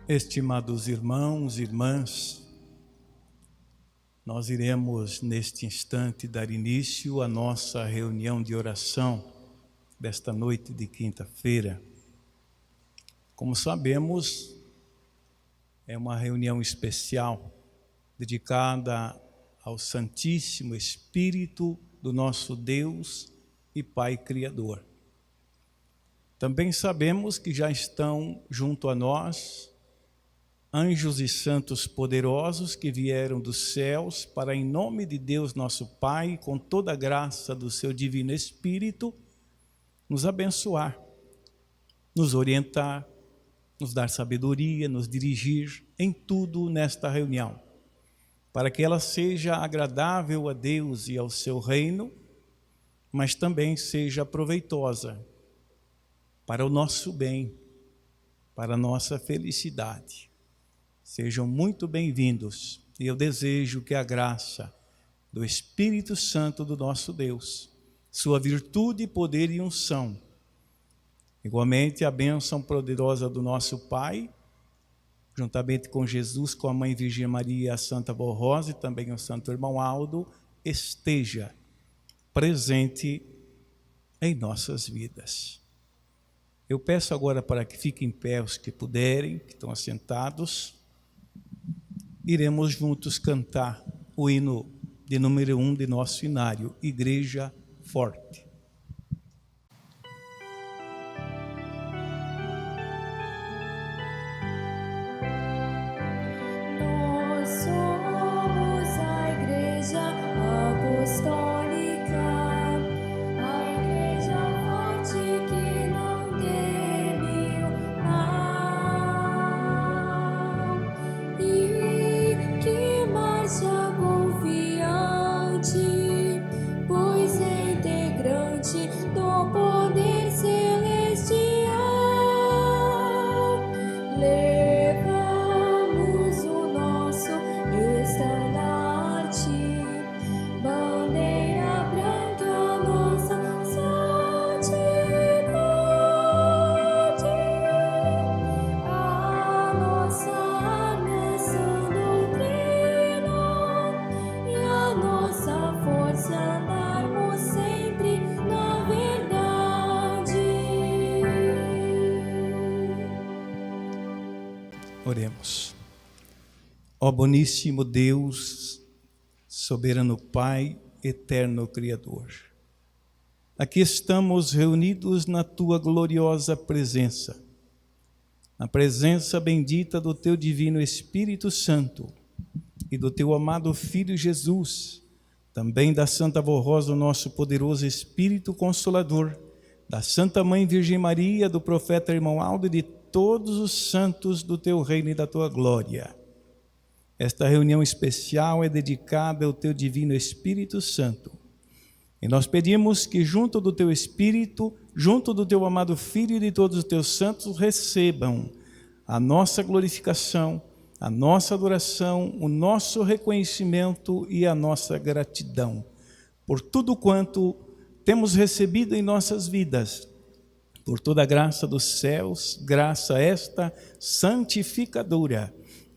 Estimados irmãos e irmãs, nós iremos neste instante dar início à nossa reunião de oração desta noite de quinta-feira. Como sabemos, é uma reunião especial dedicada ao Santíssimo Espírito do nosso Deus e Pai Criador. Também sabemos que já estão junto a nós anjos e santos poderosos que vieram dos céus para, em nome de Deus nosso Pai, com toda a graça do seu Divino Espírito, nos abençoar, nos orientar, nos dar sabedoria, nos dirigir em tudo nesta reunião, para que ela seja agradável a Deus e ao seu reino, mas também seja proveitosa para o nosso bem, para a nossa felicidade. Sejam muito bem-vindos e eu desejo que a graça do Espírito Santo do nosso Deus, sua virtude, poder e unção, igualmente a bênção poderosa do nosso Pai, juntamente com Jesus, com a Mãe Virgem Maria, a Santa Vó Rosa e também o Santo Irmão Aldo, esteja presente em nossas vidas. Eu peço agora para que fiquem em pé os que puderem, que estão assentados. Iremos juntos cantar o hino de número 1 de nosso inário, Igreja Forte. Nós somos a Igreja Apostólica, a Igreja forte que não teme o mal e que marcha confiante, pois é integrante do poder celestial. Levamos o nosso estandarte, bandeira branca, nossa santidade, a nossa arma, sã doutrina, e a nossa força andarmos sempre na verdade. Oremos. Ó boníssimo Deus, soberano Pai, eterno Criador, aqui estamos reunidos na Tua gloriosa presença, na presença bendita do Teu Divino Espírito Santo e do Teu amado Filho Jesus, também da Santa Vó Rosa, o nosso poderoso Espírito Consolador, da Santa Mãe Virgem Maria, do Profeta Irmão Aldo e de todos os santos do Teu reino e da Tua glória. Esta reunião especial é dedicada ao Teu Divino Espírito Santo. E nós pedimos que junto do Teu Espírito, junto do Teu amado Filho e de todos os Teus santos, recebam a nossa glorificação, a nossa adoração, o nosso reconhecimento e a nossa gratidão por tudo quanto temos recebido em nossas vidas, por toda a graça dos céus, graça esta santificadora,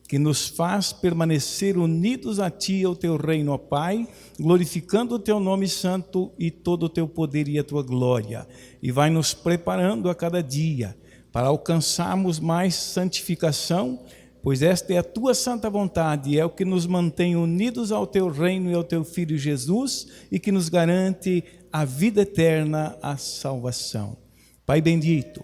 que nos faz permanecer unidos a Ti e ao Teu reino, ó Pai, glorificando o Teu nome santo e todo o Teu poder e a Tua glória, e vai nos preparando a cada dia para alcançarmos mais santificação, pois esta é a Tua santa vontade, é o que nos mantém unidos ao Teu reino e ao Teu Filho Jesus, e que nos garante a vida eterna, a salvação. Pai bendito,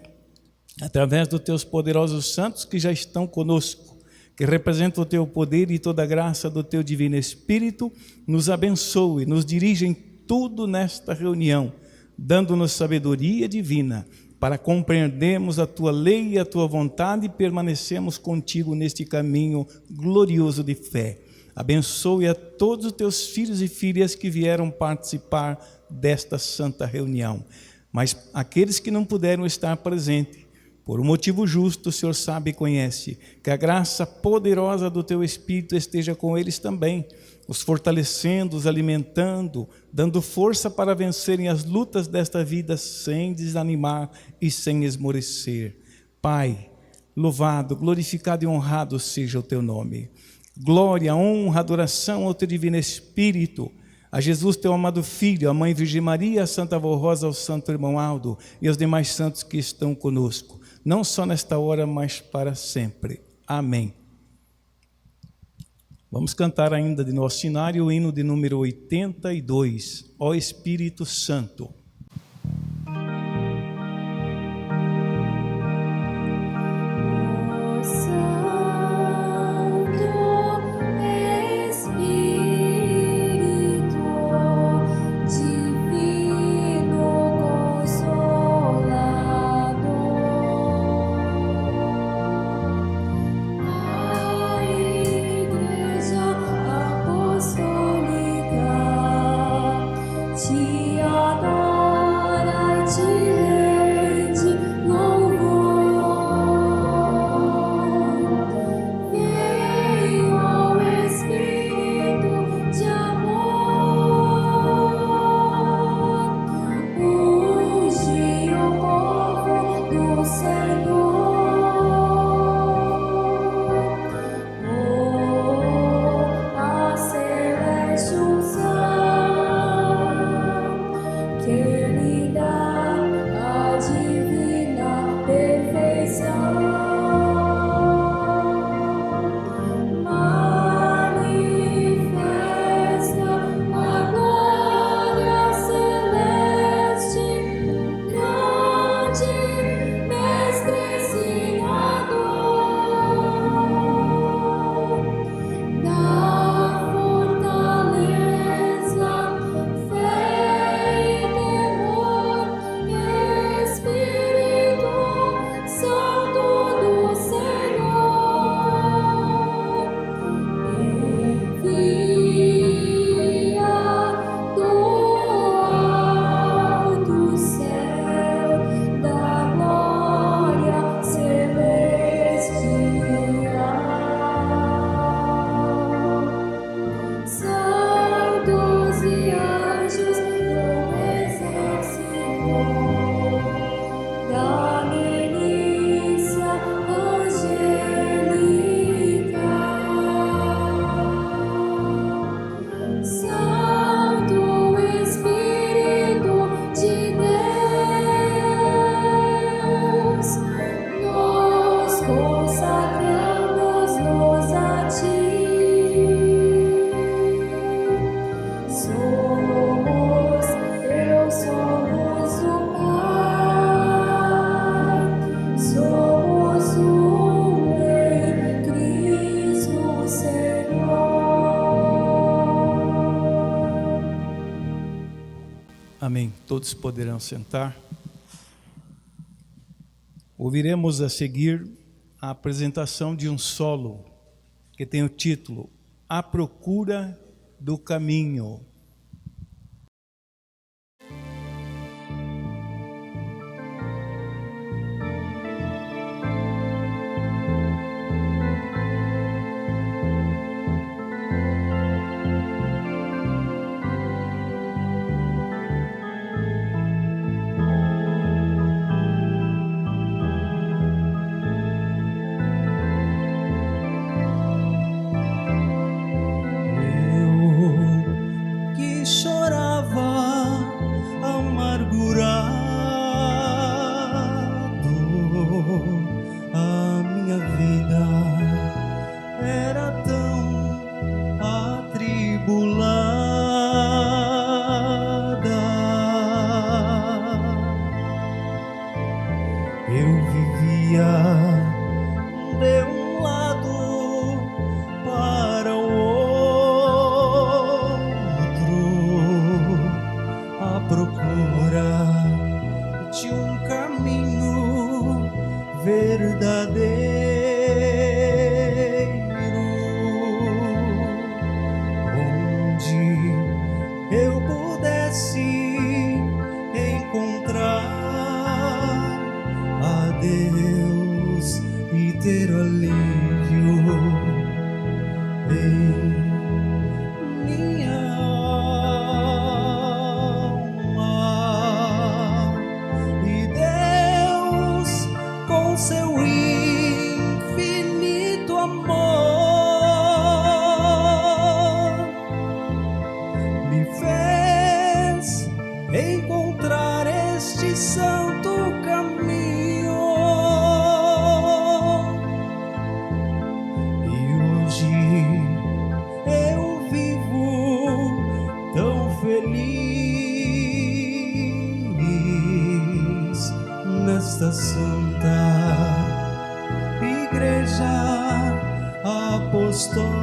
através dos Teus poderosos santos que já estão conosco, que representa o Teu poder e toda a graça do Teu Divino Espírito, nos abençoe, nos dirige em tudo nesta reunião, dando-nos sabedoria divina, para compreendermos a Tua lei e a Tua vontade e permanecemos contigo neste caminho glorioso de fé. Abençoe a todos os Teus filhos e filhas que vieram participar desta santa reunião. Mas aqueles que não puderam estar presentes, Por um motivo justo, o Senhor sabe e conhece, que a graça poderosa do Teu Espírito esteja com eles também, os fortalecendo, os alimentando, dando força para vencerem as lutas desta vida sem desanimar e sem esmorecer. Pai, louvado, glorificado e honrado seja o Teu nome. Glória, honra, adoração ao Teu Divino Espírito, a Jesus, Teu amado Filho, a Mãe Virgem Maria, a Santa Avó Rosa, ao Santo Irmão Aldo e aos demais santos que estão conosco, não só nesta hora, mas para sempre. Amém. Vamos cantar ainda de nosso cenário o hino de número 82, Ó Espírito Santo. Te adora, te rende louvor. Vem, ó Espírito de amor, unge o povo do Senhor. Oh, a celeste unção que lhe dá a divina perfeição. Manifesta a glória celeste, grande mestre ensinador, da fortaleza, fé e temor, Espírito Santo do Senhor, envia do alto céu da glória celestial. Santos e anjos do exército da milícia angélica, Santo Espírito de Deus, nós consagramos-nos a Ti. Somos o Pai, somos um em Cristo Senhor. Amém. Todos poderão sentar. Ouviremos a seguir a apresentação de um solo que tem o título A Procura do Caminho. Que chorava amargurado, a minha vida era tão atribulada. Eu vivia de um lado para o outro, à procura de um caminho verdadeiro. minha alma. E Deus, com seu infinito amor, me fez encontrar este santo caminho. E hoje eu vivo tão feliz nesta santa igreja apostólica.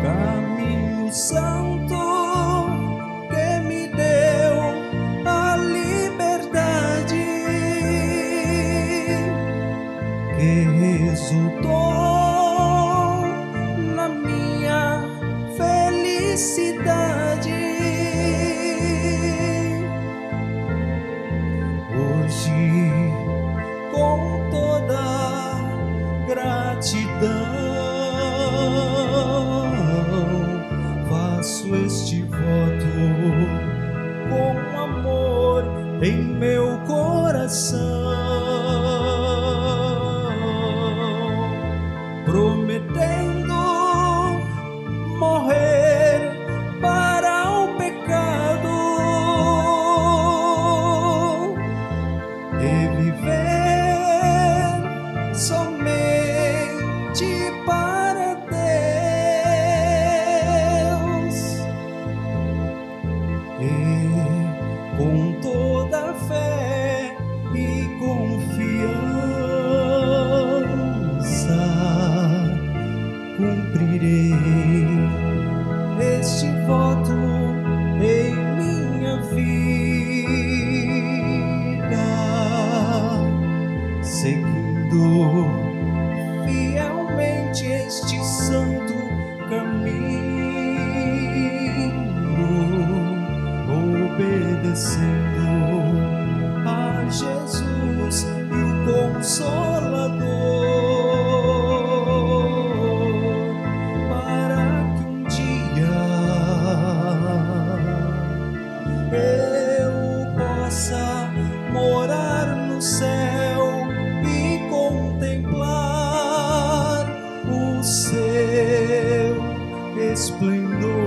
Caminho santo que me deu a liberdade, que resultou na minha felicidade. Hoje, com toda gratidão, faço este voto com amor em meu coração, prometendo morrer para o pecado e viver somente para Deus. E com toda fé e confiança cumprirei este voto em minha vida, seguindo fielmente este santo caminho, obedecendo a Jesus e o Consolador, para que um dia eu possa morar no céu e contemplar o seu esplendor.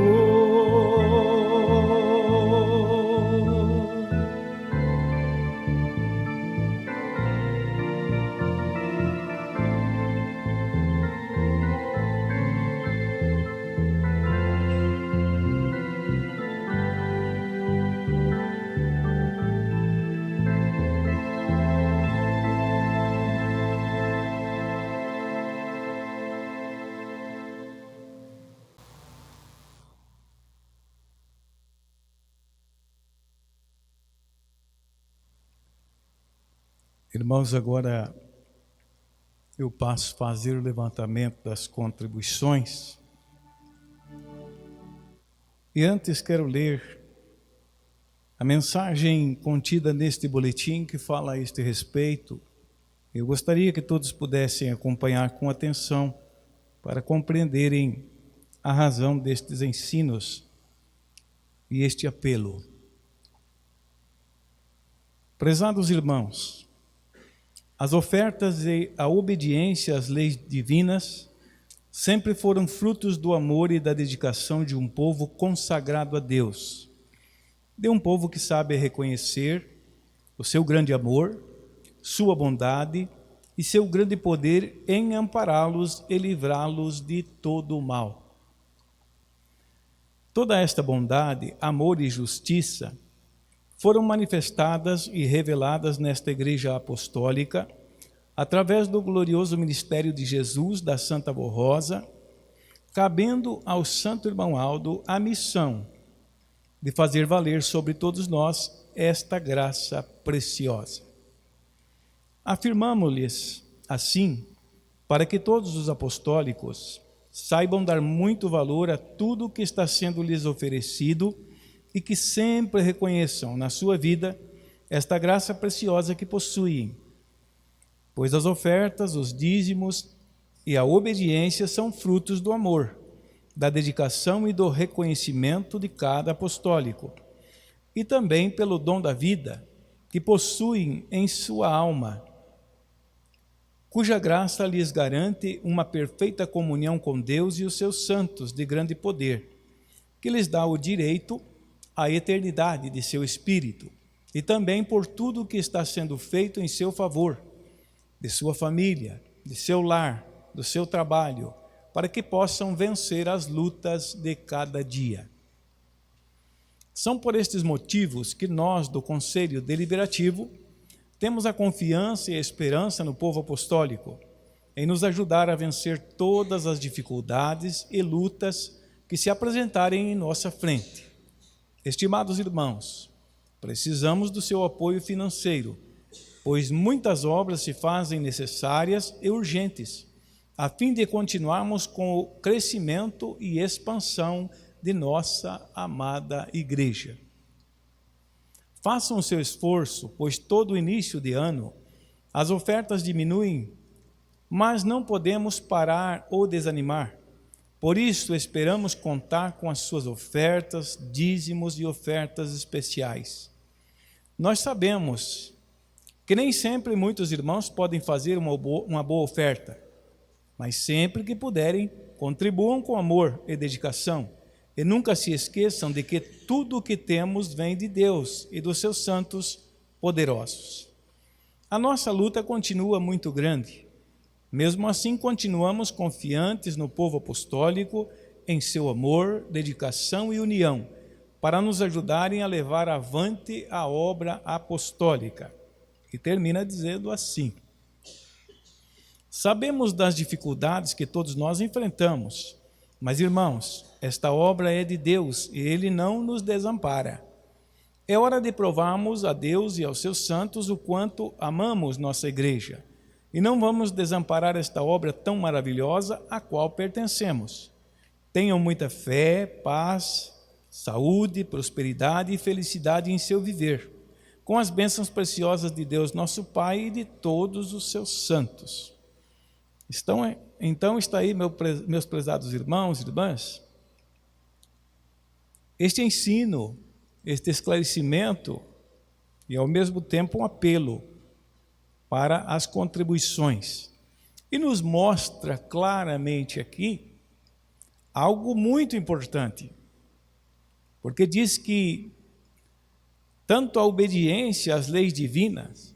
Irmãos, agora eu passo a fazer o levantamento das contribuições. E antes quero ler a mensagem contida neste boletim que fala a este respeito. Eu gostaria que todos pudessem acompanhar com atenção para compreenderem a razão destes ensinos e este apelo. Prezados irmãos, as ofertas e a obediência às leis divinas sempre foram frutos do amor e da dedicação de um povo consagrado a Deus, de um povo que sabe reconhecer o seu grande amor, sua bondade e seu grande poder em ampará-los e livrá-los de todo o mal. Toda esta bondade, amor e justiça foram manifestadas e reveladas nesta igreja apostólica através do glorioso ministério de Jesus da Santa Avó Rosa, cabendo ao Santo Irmão Aldo a missão de fazer valer sobre todos nós esta graça preciosa. Afirmamos-lhes assim, para que todos os apostólicos saibam dar muito valor a tudo o que está sendo lhes oferecido e que sempre reconheçam na sua vida esta graça preciosa que possuem, pois as ofertas, os dízimos e a obediência são frutos do amor, da dedicação e do reconhecimento de cada apostólico, e também pelo dom da vida que possuem em sua alma, cuja graça lhes garante uma perfeita comunhão com Deus e os seus santos de grande poder, que lhes dá o direito à eternidade de seu espírito, e também por tudo o que está sendo feito em seu favor, de sua família, de seu lar, do seu trabalho, para que possam vencer as lutas de cada dia. São por estes motivos que nós, do Conselho Deliberativo, temos a confiança e a esperança no povo apostólico, em nos ajudar a vencer todas as dificuldades e lutas que se apresentarem em nossa frente. Estimados irmãos, precisamos do seu apoio financeiro, pois muitas obras se fazem necessárias e urgentes, a fim de continuarmos com o crescimento e expansão de nossa amada igreja. Façam o seu esforço, pois todo início de ano as ofertas diminuem, mas não podemos parar ou desanimar. Por isso, esperamos contar com as suas ofertas, dízimos e ofertas especiais. Nós sabemos que nem sempre muitos irmãos podem fazer uma boa oferta, mas sempre que puderem, contribuam com amor e dedicação, e nunca se esqueçam de que tudo o que temos vem de Deus e dos seus santos poderosos. A nossa luta continua muito grande. Mesmo assim, continuamos confiantes no povo apostólico, em seu amor, dedicação e união, para nos ajudarem a levar avante a obra apostólica. E termina dizendo assim: sabemos das dificuldades que todos nós enfrentamos, mas, irmãos, esta obra é de Deus e Ele não nos desampara. É hora de provarmos a Deus e aos seus santos o quanto amamos nossa igreja, e não vamos desamparar esta obra tão maravilhosa a qual pertencemos. Tenham muita fé, paz, saúde, prosperidade e felicidade em seu viver, com as bênçãos preciosas de Deus nosso Pai e de todos os seus santos. Então está aí, meus prezados irmãos e irmãs, este ensino, este esclarecimento e ao mesmo tempo um apelo para as contribuições. E nos mostra claramente aqui algo muito importante, porque diz que tanto a obediência às leis divinas,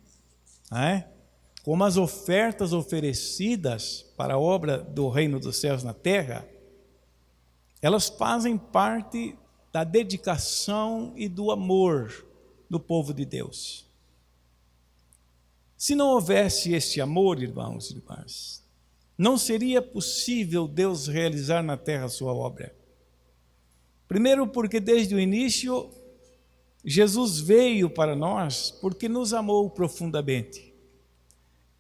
como as ofertas oferecidas para a obra do reino dos céus na terra, elas fazem parte da dedicação e do amor do povo de Deus. Se não houvesse este amor, irmãos e irmãs, não seria possível Deus realizar na terra a sua obra. Primeiro, porque desde o início, Jesus veio para nós porque nos amou profundamente.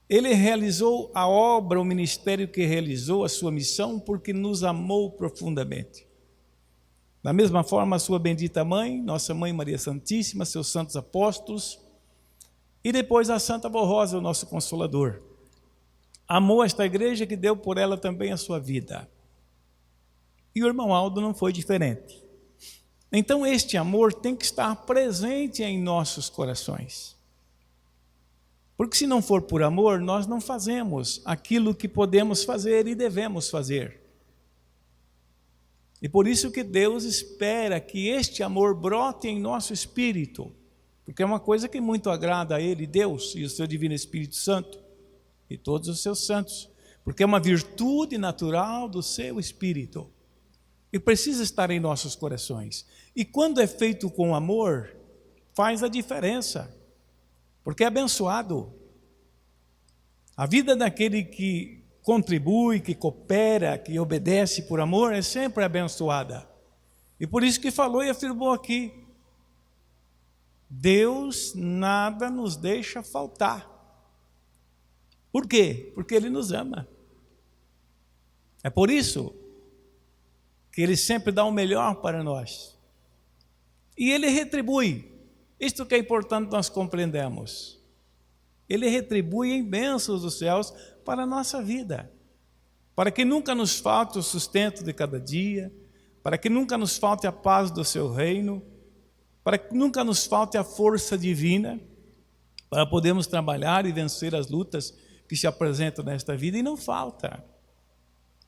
Ele realizou a obra, o ministério que realizou, a sua missão, porque nos amou profundamente. Da mesma forma, a sua bendita mãe, nossa mãe Maria Santíssima, seus santos apóstolos, e depois a Santa Borrosa, o nosso Consolador. Amou esta igreja que deu por ela também a sua vida. E o irmão Aldo não foi diferente. Então este amor tem que estar presente em nossos corações. Porque se não for por amor, nós não fazemos aquilo que podemos fazer e devemos fazer. E por isso que Deus espera que este amor brote em nosso espírito, porque é uma coisa que muito agrada a Ele, Deus e o seu Divino Espírito Santo, e todos os seus santos, porque é uma virtude natural do seu Espírito, e precisa estar em nossos corações. E quando é feito com amor, faz a diferença, porque é abençoado. A vida daquele que contribui, que coopera, que obedece por amor, é sempre abençoada. E por isso que falou e afirmou aqui, Deus nada nos deixa faltar. Por quê? Porque Ele nos ama. É por isso que Ele sempre dá o melhor para nós. E Ele retribui. Isto que é importante nós compreendermos. Ele retribui em bênçãos dos céus para a nossa vida, para que nunca nos falte o sustento de cada dia, para que nunca nos falte a paz do seu reino, para que nunca nos falte a força divina, para podermos trabalhar e vencer as lutas que se apresentam nesta vida, e não falta.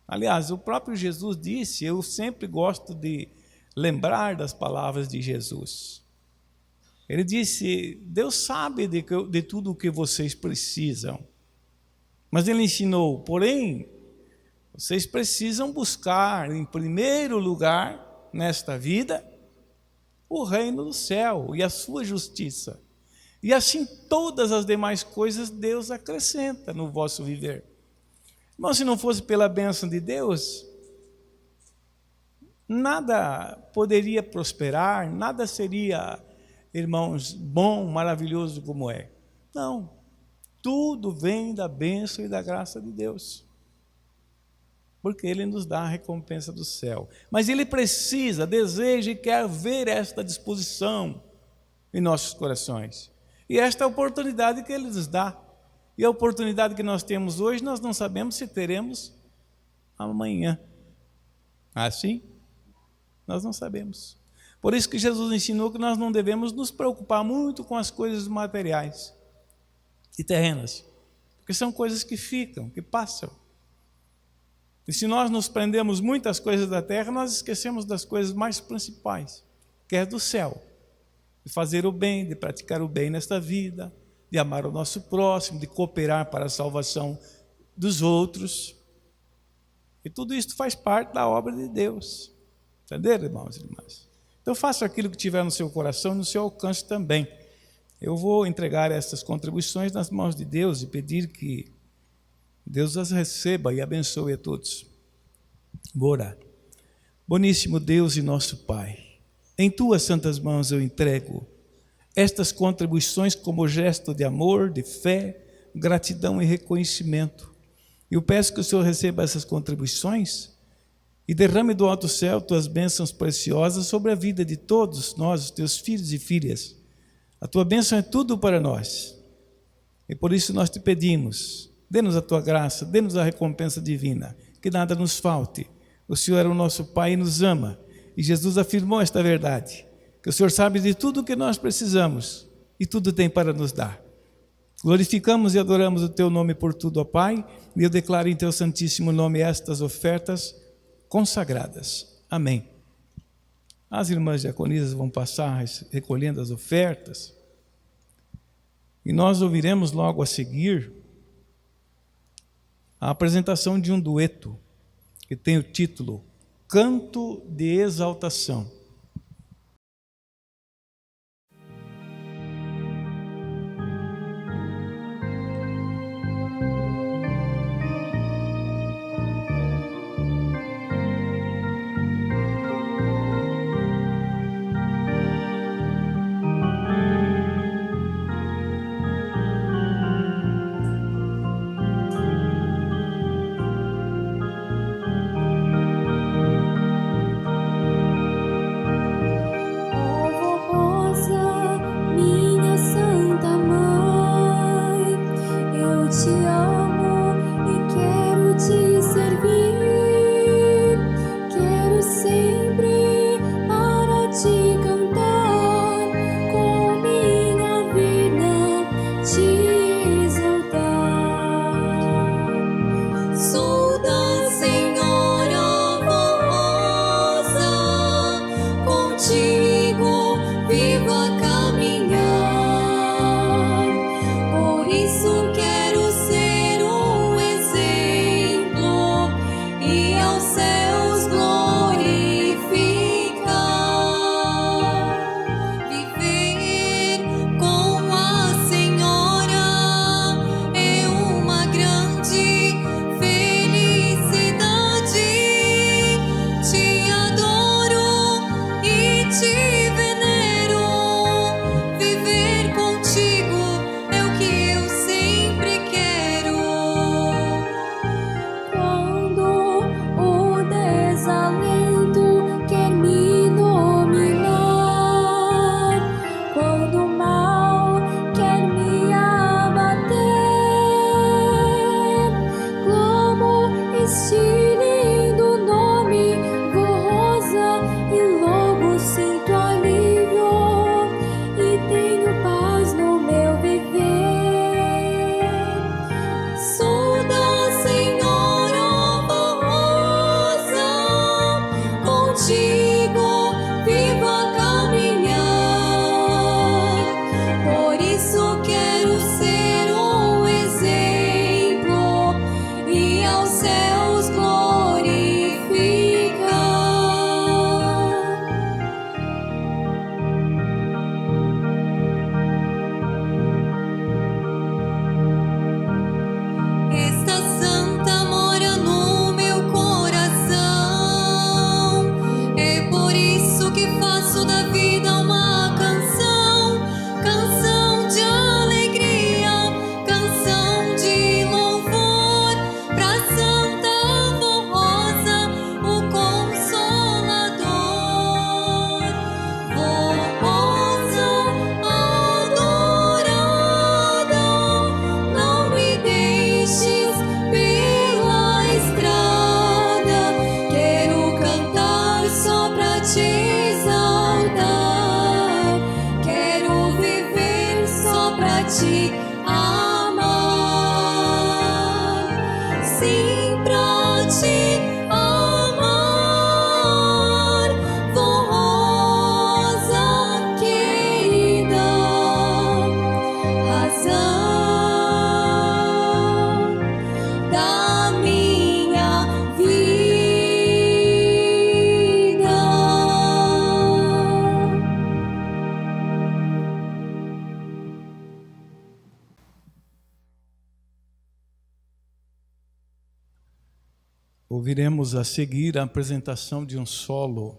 Aliás, o próprio Jesus disse, eu sempre gosto de lembrar das palavras de Jesus. Ele disse, Deus sabe de tudo o que vocês precisam, mas Ele ensinou, porém, vocês precisam buscar em primeiro lugar, nesta vida, o reino do céu e a sua justiça. E assim todas as demais coisas Deus acrescenta no vosso viver. Mas se não fosse pela bênção de Deus, nada poderia prosperar, nada seria, irmãos, bom, maravilhoso como é. Não, tudo vem da bênção e da graça de Deus, porque Ele nos dá a recompensa do céu. Mas Ele precisa, deseja e quer ver esta disposição em nossos corações. E esta é a oportunidade que Ele nos dá. E a oportunidade que nós temos hoje, nós não sabemos se teremos amanhã. Assim? Nós não sabemos. Por isso que Jesus ensinou que nós não devemos nos preocupar muito com as coisas materiais e terrenas, porque são coisas que ficam, que passam. E se nós nos prendemos muito às coisas da terra, nós esquecemos das coisas mais principais, que é do céu. De fazer o bem, de praticar o bem nesta vida, de amar o nosso próximo, de cooperar para a salvação dos outros. E tudo isso faz parte da obra de Deus. Entenderam, irmãos e irmãs? Então faça aquilo que tiver no seu coração, no seu alcance também. Eu vou entregar essas contribuições nas mãos de Deus e pedir que Deus as receba e abençoe a todos. Vou orar. Boníssimo Deus e nosso Pai, em tuas santas mãos eu entrego estas contribuições como gesto de amor, de fé, gratidão e reconhecimento. Eu peço que o Senhor receba essas contribuições e derrame do alto céu tuas bênçãos preciosas sobre a vida de todos nós, os teus filhos e filhas. A tua bênção é tudo para nós. E por isso nós te pedimos, dê-nos a tua graça, dê-nos a recompensa divina, que nada nos falte. O Senhor é o nosso Pai e nos ama. E Jesus afirmou esta verdade, que o Senhor sabe de tudo o que nós precisamos e tudo tem para nos dar. Glorificamos e adoramos o teu nome por tudo, ó Pai, e eu declaro em teu santíssimo nome estas ofertas consagradas. Amém. As irmãs diaconisas vão passar recolhendo as ofertas e nós ouviremos logo a seguir a apresentação de um dueto que tem o título Canto de Exaltação. Ouviremos a seguir a apresentação de um solo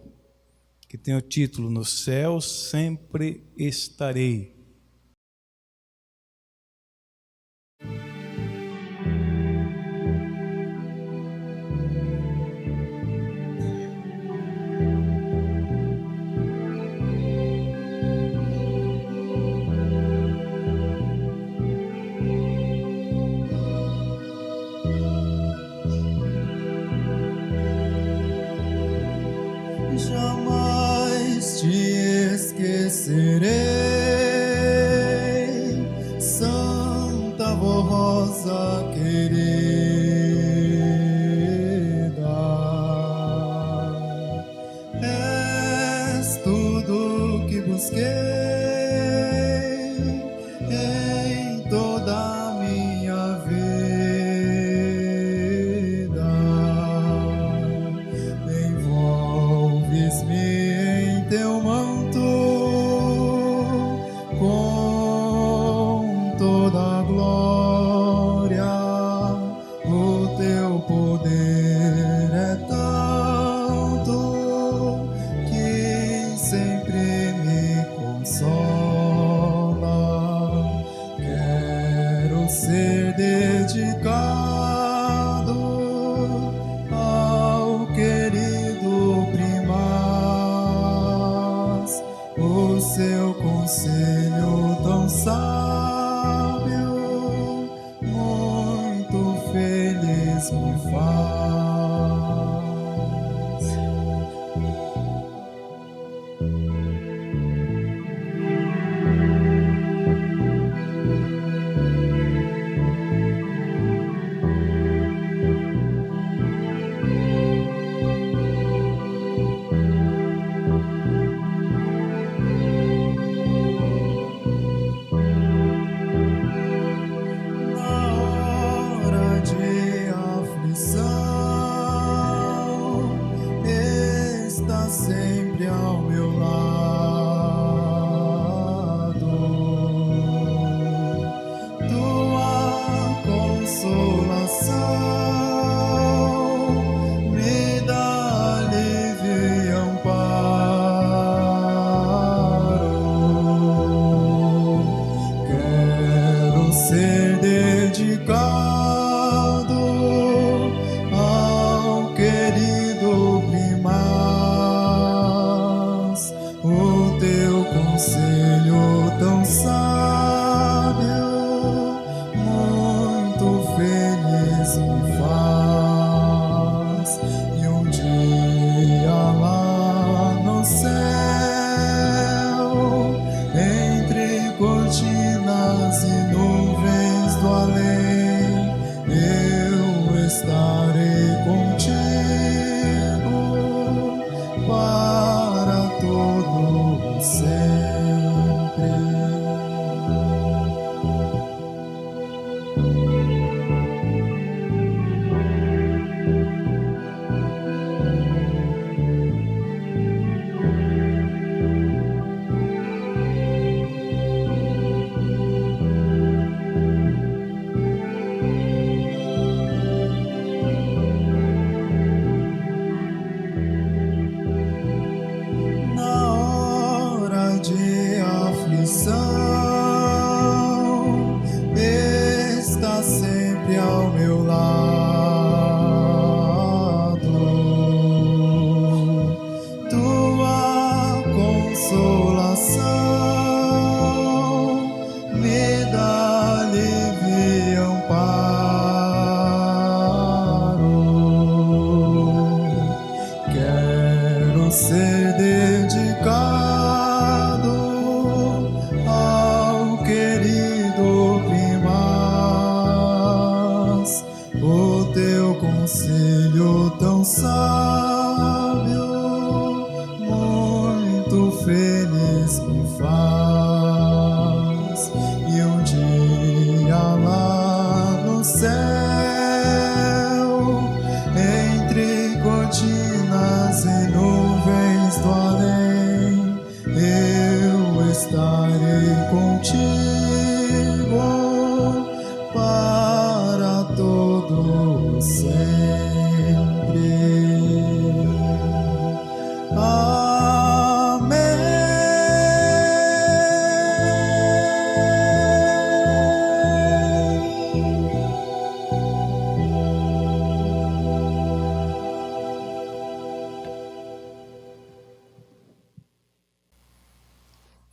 que tem o título No Céu Sempre Estarei. Jamais te esquecerei, Santa Rosa querida. És tudo que busquei em toda a minha vida. Envolves-me em teu manto com toda a glória. O teu poder é tanto que sempre me consola. Quero ser dedicado ao querido Primaz, o seu conselho tão sábio muito feliz me faz. Sempre ao meu lado, tua consolação me dá alívio e amparo. Quero ser dedicado ao querido Primaz, o teu conselho tão sábio muito feliz me faz. E um dia lá no céu, entre cortinas e nuvens do além, eu estarei contigo para todo sempre. Na hora de aflição, está sempre ao meu lado. Tua consolação me dá alívio e amparo. Quero ser dedicado ao querido Primaz, o teu conselho tão sábio muito feliz me faz. E um dia lá no céu, entre cortinas e nuvens do além, eu estarei contigo para todo sempre.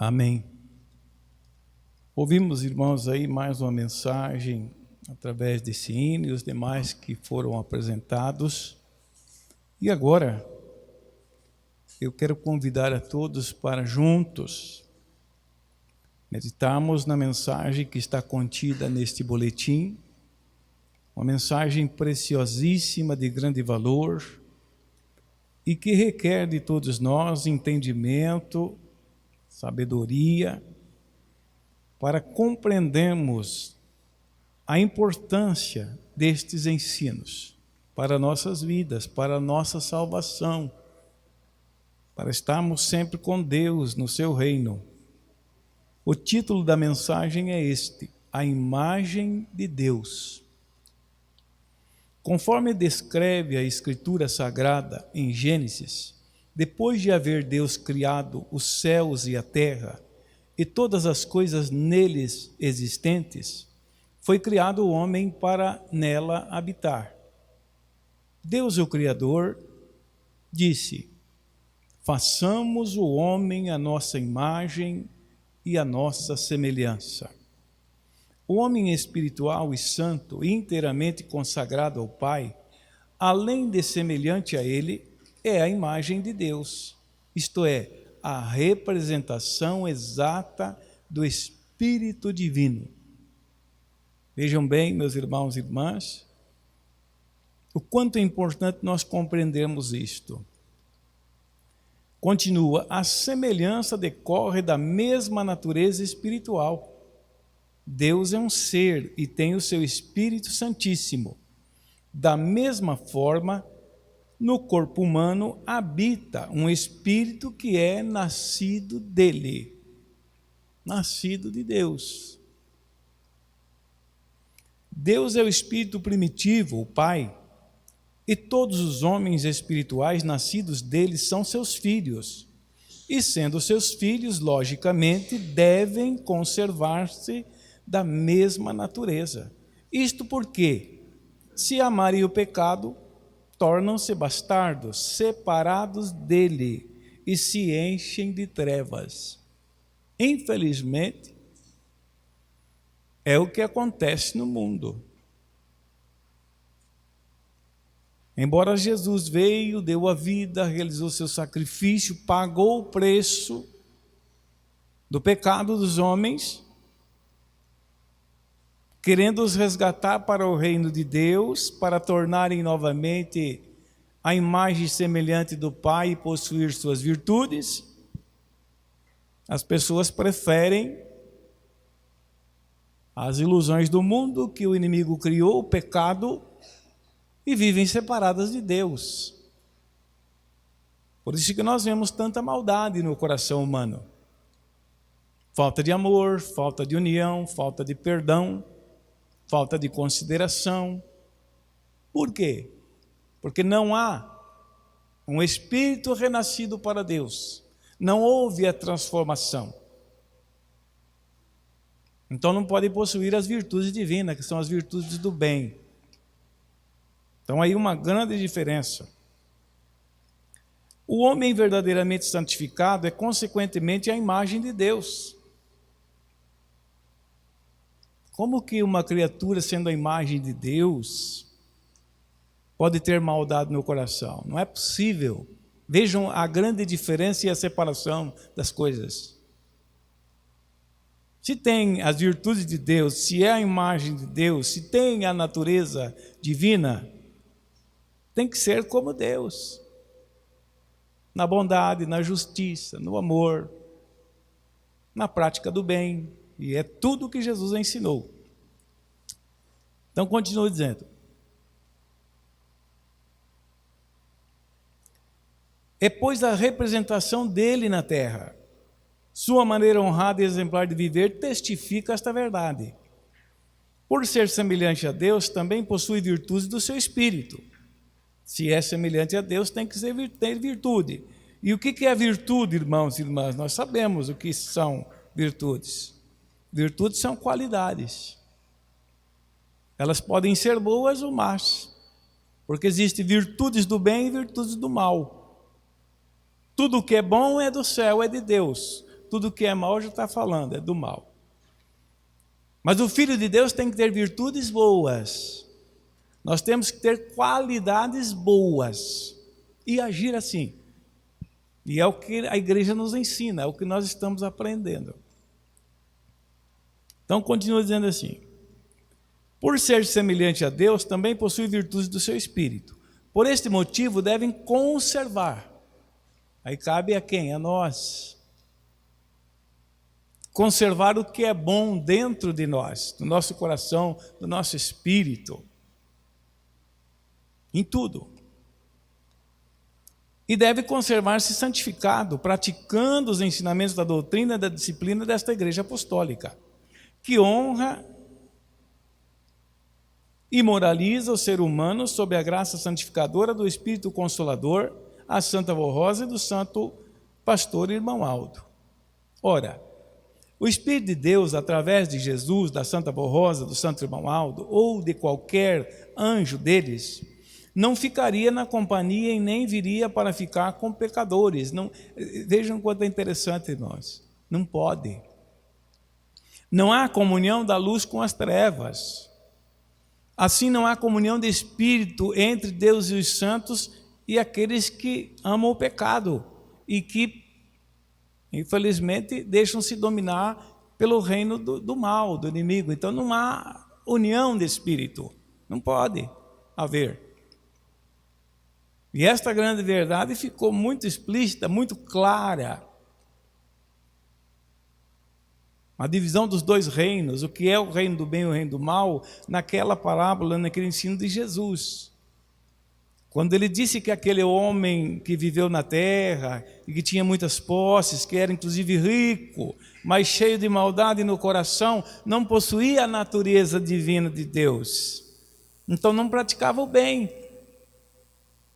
Amém. Ouvimos, irmãos, aí mais uma mensagem através desse hino e os demais que foram apresentados. E agora, eu quero convidar a todos para juntos meditarmos na mensagem que está contida neste boletim, uma mensagem preciosíssima de grande valor e que requer de todos nós entendimento, sabedoria, para compreendermos a importância destes ensinos para nossas vidas, para a nossa salvação, para estarmos sempre com Deus no seu reino. O título da mensagem é este: a imagem de Deus. Conforme descreve a Escritura Sagrada em Gênesis, depois de haver Deus criado os céus e a terra e todas as coisas neles existentes, foi criado o homem para nela habitar. Deus, o Criador, disse: façamos o homem à nossa imagem e à nossa semelhança. O homem espiritual e santo, inteiramente consagrado ao Pai, além de semelhante a Ele, é a imagem de Deus, isto é, a representação exata do Espírito Divino. Vejam bem, meus irmãos e irmãs, o quanto é importante nós compreendermos isto. Continua: a semelhança decorre da mesma natureza espiritual. Deus é um ser e tem o seu Espírito Santíssimo. Da mesma forma, no corpo humano habita um espírito que é nascido dele, nascido de Deus. Deus é o Espírito primitivo, o Pai, e todos os homens espirituais nascidos dele são seus filhos. E sendo seus filhos, logicamente, devem conservar-se da mesma natureza. Isto porque, se amarem o pecado, tornam-se bastardos, separados dele e se enchem de trevas. Infelizmente, é o que acontece no mundo. Embora Jesus veio, deu a vida, realizou seu sacrifício, pagou o preço do pecado dos homens, querendo os resgatar para o reino de Deus, para tornarem novamente a imagem semelhante do Pai e possuir suas virtudes, as pessoas preferem as ilusões do mundo que o inimigo criou, o pecado, e vivem separadas de Deus. Por isso que nós vemos tanta maldade no coração humano. Falta de amor, falta de união, falta de perdão, falta de consideração. Por quê? Porque não há um espírito renascido para Deus. Não houve a transformação. Então não pode possuir as virtudes divinas, que são as virtudes do bem. Então aí uma grande diferença. O homem verdadeiramente santificado é consequentemente a imagem de Deus. Como que uma criatura sendo a imagem de Deus pode ter maldade no coração? Não é possível. Vejam a grande diferença e a separação das coisas. Se tem as virtudes de Deus, se é a imagem de Deus, se tem a natureza divina, tem que ser como Deus. Na bondade, na justiça, no amor, na prática do bem. E é tudo o que Jesus ensinou. Então, continua dizendo. É, pois, a representação dele na terra. Sua maneira honrada e exemplar de viver testifica esta verdade. Por ser semelhante a Deus, também possui virtudes do seu espírito. Se é semelhante a Deus, tem que ter virtude. E o que é virtude, irmãos e irmãs? Nós sabemos o que são virtudes. Virtudes são qualidades. Elas podem ser boas ou más, porque existem virtudes do bem e virtudes do mal. Tudo que é bom é do céu, é de Deus. tudo que é mal já está falando, é do mal. Mas o Filho de Deus tem que ter virtudes boas. Nós temos que ter qualidades boas e agir assim. E é o que a igreja nos ensina, é o que nós estamos aprendendo. Então continua dizendo assim: por ser semelhante a Deus, também possui virtudes do seu espírito. Por este motivo devem conservar. Aí cabe a quem? A nós. Conservar o que é bom dentro de nós, do nosso coração, do nosso espírito. Em tudo. E deve conservar-se santificado, praticando os ensinamentos da doutrina e da disciplina desta igreja apostólica, que honra e moraliza o ser humano sob a graça santificadora do Espírito Consolador, a Santa Avó Rosa e do Santo Pastor Irmão Aldo. Ora, o Espírito de Deus, através de Jesus, da Santa Avó Rosa, do Santo Irmão Aldo, ou de qualquer anjo deles, não ficaria na companhia e nem viria para ficar com pecadores. Não, vejam quanto é interessante, irmãos. Não pode. Não há comunhão da luz com as trevas. Assim não há comunhão de espírito entre Deus e os santos e aqueles que amam o pecado e que, infelizmente, deixam-se dominar pelo reino do mal, do inimigo. Então não há união de espírito. Não pode haver. E esta grande verdade ficou muito explícita, muito clara. A divisão dos dois reinos, o que é o reino do bem e o reino do mal, naquela parábola, naquele ensino de Jesus. Quando ele disse que aquele homem que viveu na terra e que tinha muitas posses, que era inclusive rico, mas cheio de maldade no coração, não possuía a natureza divina de Deus. Então não praticava o bem,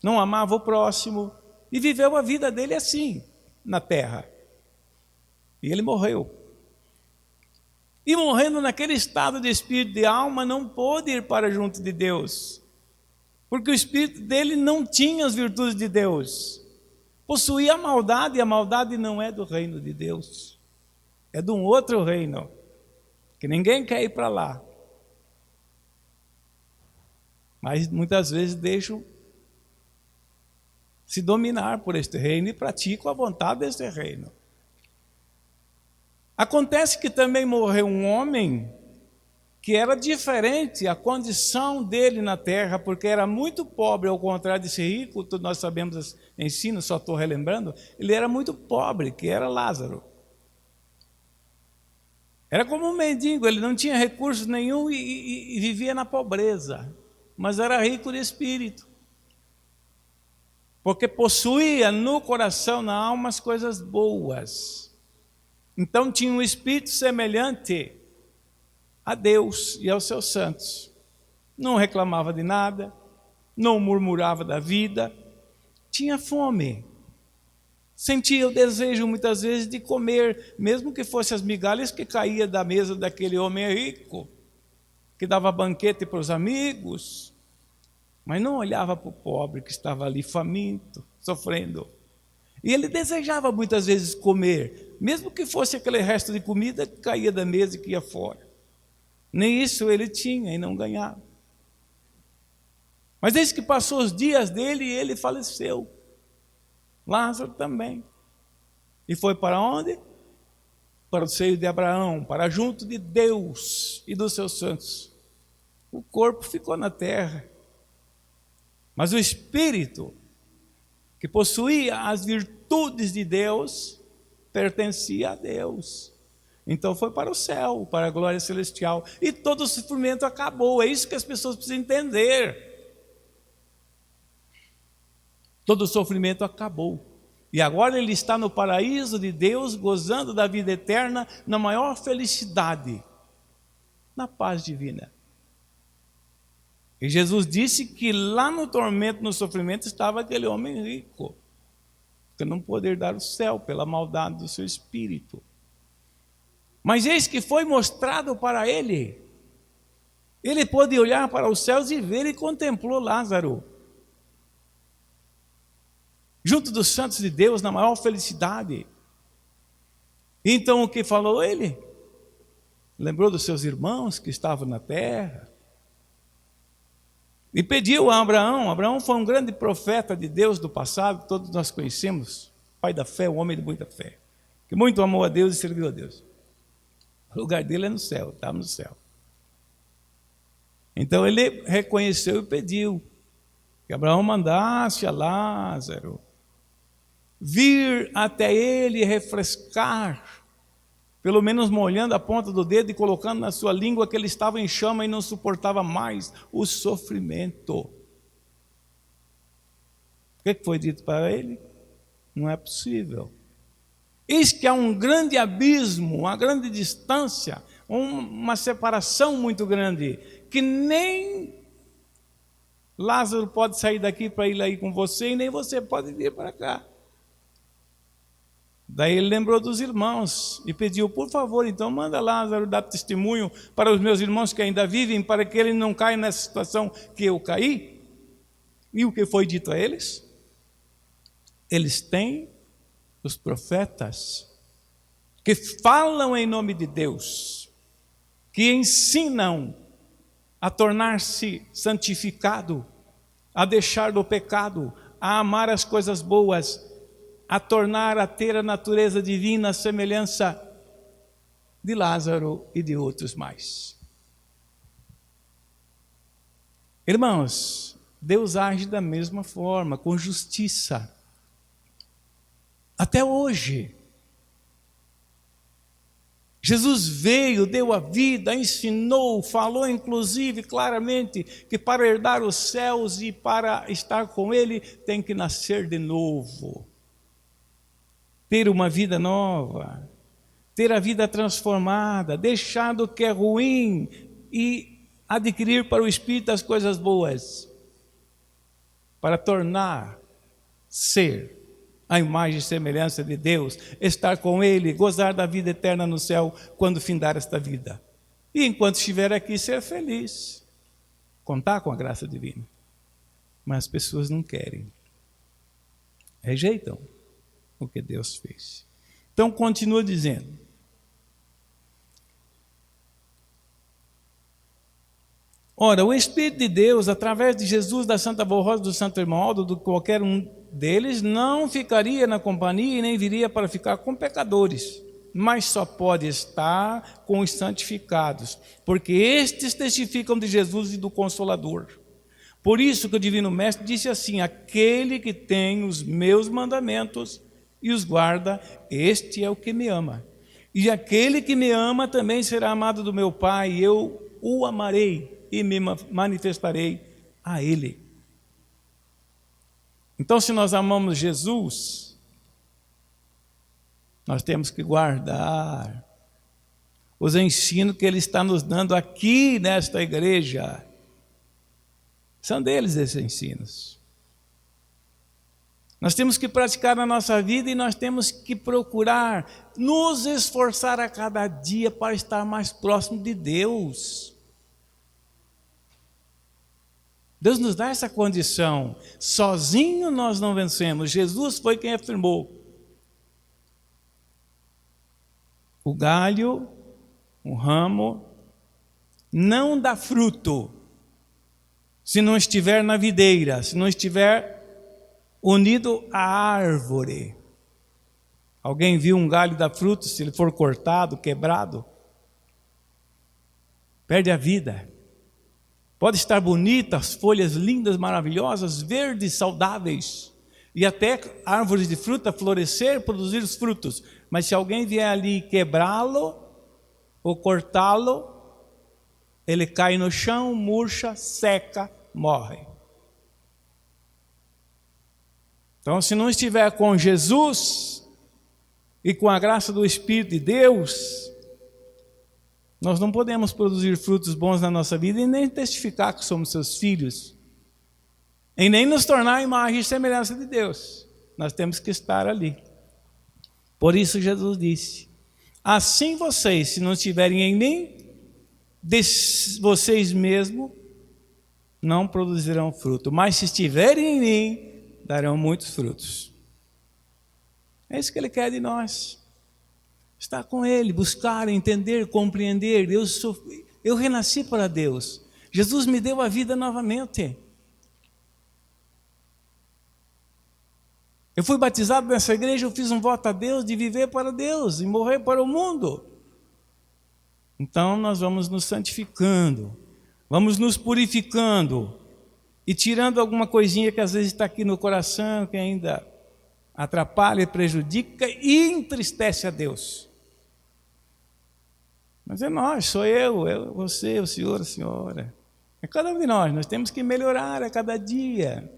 não amava o próximo e viveu a vida dele assim, na terra. E ele morreu. E morrendo naquele estado de espírito de alma, não pôde ir para junto de Deus. Porque o espírito dele não tinha as virtudes de Deus. Possuía a maldade, e a maldade não é do reino de Deus. É de um outro reino, que ninguém quer ir para lá. Mas muitas vezes deixam se dominar por este reino e praticam a vontade deste reino. Acontece que também morreu um homem que era diferente a condição dele na terra, porque era muito pobre, ao contrário de ser rico, todos nós sabemos esse ensino, só estou relembrando, ele era muito pobre, que era Lázaro. Era como um mendigo, ele não tinha recursos nenhum e vivia na pobreza, mas era rico de espírito, porque possuía no coração, na alma, as coisas boas. Então tinha um espírito semelhante a Deus e aos seus santos. Não reclamava de nada, não murmurava da vida, tinha fome. Sentia o desejo muitas vezes de comer, mesmo que fosse as migalhas que caía da mesa daquele homem rico, que dava banquete para os amigos, mas não olhava para o pobre que estava ali faminto, sofrendo. E ele desejava muitas vezes comer, mesmo que fosse aquele resto de comida que caía da mesa e que ia fora. Nem isso ele tinha e não ganhava. Mas desde que passou os dias dele, ele faleceu. Lázaro também. E foi para onde? Para o seio de Abraão, para junto de Deus e dos seus santos. O corpo ficou na terra. Mas o espírito, que possuía as virtudes de Deus, pertencia a Deus. Então foi para o céu, para a glória celestial. E todo o sofrimento acabou. É isso que as pessoas precisam entender. Todo o sofrimento acabou. E agora ele está no paraíso de Deus, gozando da vida eterna, na maior felicidade, na paz divina. E Jesus disse que lá no tormento, no sofrimento, estava aquele homem rico, que não poder dar o céu pela maldade do seu espírito. Mas eis que foi mostrado para ele. Ele pôde olhar para os céus e ver e contemplou Lázaro, junto dos santos de Deus, na maior felicidade. Então o que falou ele? Lembrou dos seus irmãos que estavam na terra e pediu a Abraão. Abraão foi um grande profeta de Deus do passado, todos nós conhecemos, pai da fé, um homem de muita fé, que muito amou a Deus e serviu a Deus. O lugar dele é no céu, estava no céu. Então ele reconheceu e pediu que Abraão mandasse a Lázaro vir até ele e refrescar, pelo menos molhando a ponta do dedo e colocando na sua língua que ele estava em chama e não suportava mais o sofrimento. O que foi dito para ele? Não é possível. Eis que há um grande abismo, uma grande distância, uma separação muito grande, que nem Lázaro pode sair daqui para ir aí com você, e nem você pode vir para cá. Daí ele lembrou dos irmãos e pediu, por favor, então manda Lázaro dar testemunho para os meus irmãos que ainda vivem, para que ele não caia nessa situação que eu caí. E o que foi dito a eles? Eles têm os profetas que falam em nome de Deus, que ensinam a tornar-se santificado, a deixar do pecado, a amar as coisas boas, a ter a natureza divina, a semelhança de Lázaro e de outros mais. Irmãos, Deus age da mesma forma, com justiça. Até hoje. Jesus veio, deu a vida, ensinou, falou inclusive claramente que para herdar os céus e para estar com Ele tem que nascer de novo. Ter uma vida nova, ter a vida transformada, deixar do que é ruim e adquirir para o Espírito as coisas boas, para tornar ser a imagem e semelhança de Deus, estar com Ele, gozar da vida eterna no céu quando findar esta vida. E enquanto estiver aqui, ser feliz, contar com a graça divina. Mas as pessoas não querem, rejeitam o que Deus fez. Então continua dizendo: ora, o Espírito de Deus, através de Jesus, da Santa Rosa, do Santo Irmão, de qualquer um deles, não ficaria na companhia e nem viria para ficar com pecadores, mas só pode estar com os santificados, porque estes testificam de Jesus e do Consolador. Por isso que o Divino Mestre disse assim: aquele que tem os meus mandamentos e os guarda, este é o que me ama. E aquele que me ama também será amado do meu Pai, e eu o amarei e me manifestarei a Ele. Então, se nós amamos Jesus, nós temos que guardar os ensinos que Ele está nos dando aqui nesta igreja. São deles esses ensinos. Nós temos que praticar na nossa vida e nós temos que procurar nos esforçar a cada dia para estar mais próximo de Deus. Deus nos dá essa condição. Sozinho nós não vencemos. Jesus foi quem afirmou: o galho, o ramo, não dá fruto se não estiver na videira, se não estiver unido à árvore. Alguém viu um galho dar fruto se ele for cortado, quebrado? Perde a vida. Pode estar bonita, as folhas lindas, maravilhosas, verdes, saudáveis, e até árvores de fruta florescer, produzir os frutos. Mas se alguém vier ali quebrá-lo ou cortá-lo, ele cai no chão, murcha, seca, morre. Então, se não estiver com Jesus e com a graça do Espírito de Deus, nós não podemos produzir frutos bons na nossa vida e nem testificar que somos seus filhos, e nem nos tornar a imagem e semelhança de Deus. Nós temos que estar ali. Por isso Jesus disse: assim vocês, se não estiverem em mim, de vocês mesmos não produzirão fruto, mas se estiverem em mim, darão muitos frutos. É isso que Ele quer de nós. Estar com Ele, buscar, entender, compreender. Eu renasci para Deus. Jesus me deu a vida novamente. Eu fui batizado nessa igreja, eu fiz um voto a Deus de viver para Deus e morrer para o mundo. Então nós vamos nos santificando, vamos nos purificando e tirando alguma coisinha que às vezes está aqui no coração, que ainda atrapalha, prejudica e entristece a Deus. Mas é nós, sou eu, você, o senhor, a senhora. É cada um de nós temos que melhorar a cada dia.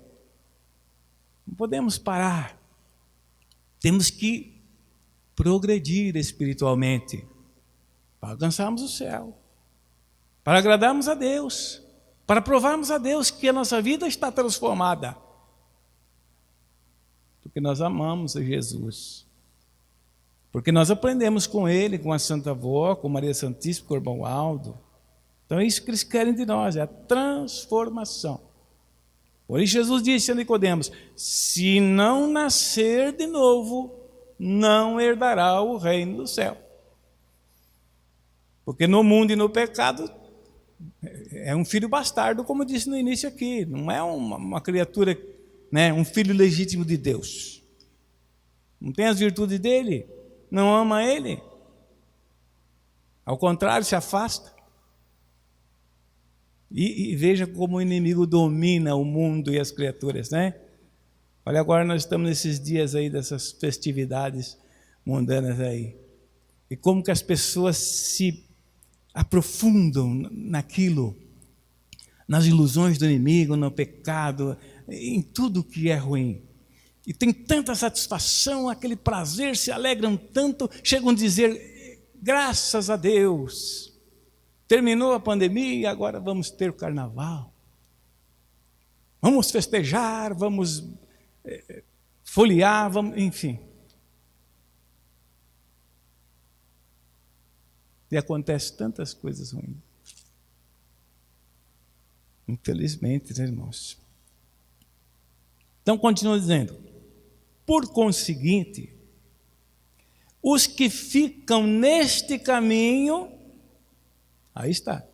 Não podemos parar. Temos que progredir espiritualmente para alcançarmos o céu, para agradarmos a Deus, para provarmos a Deus que a nossa vida está transformada. Porque nós amamos a Jesus. Porque nós aprendemos com Ele, com a Santa Avó, com Maria Santíssima, com o irmão Aldo. Então é isso que eles querem de nós, é a transformação. Por isso Jesus disse a Nicodemos: se não nascer de novo, não herdará o reino do céu. Porque no mundo e no pecado, é um filho bastardo, como eu disse no início aqui. Não é uma criatura, né, um filho legítimo de Deus. Não tem as virtudes dele, não ama ele. Ao contrário, se afasta. E veja como o inimigo domina o mundo e as criaturas, né? Olha, agora nós estamos nesses dias aí dessas festividades mundanas aí. E como que as pessoas se aprofundam naquilo, nas ilusões do inimigo, no pecado, em tudo que é ruim. E tem tanta satisfação, aquele prazer, se alegram tanto, chegam a dizer: graças a Deus, terminou a pandemia e agora vamos ter o carnaval. Vamos festejar, vamos folhear, vamos, enfim. E acontece tantas coisas ruins. Infelizmente, né, irmãos? Então, continua dizendo: por conseguinte, os que ficam neste caminho, aí está.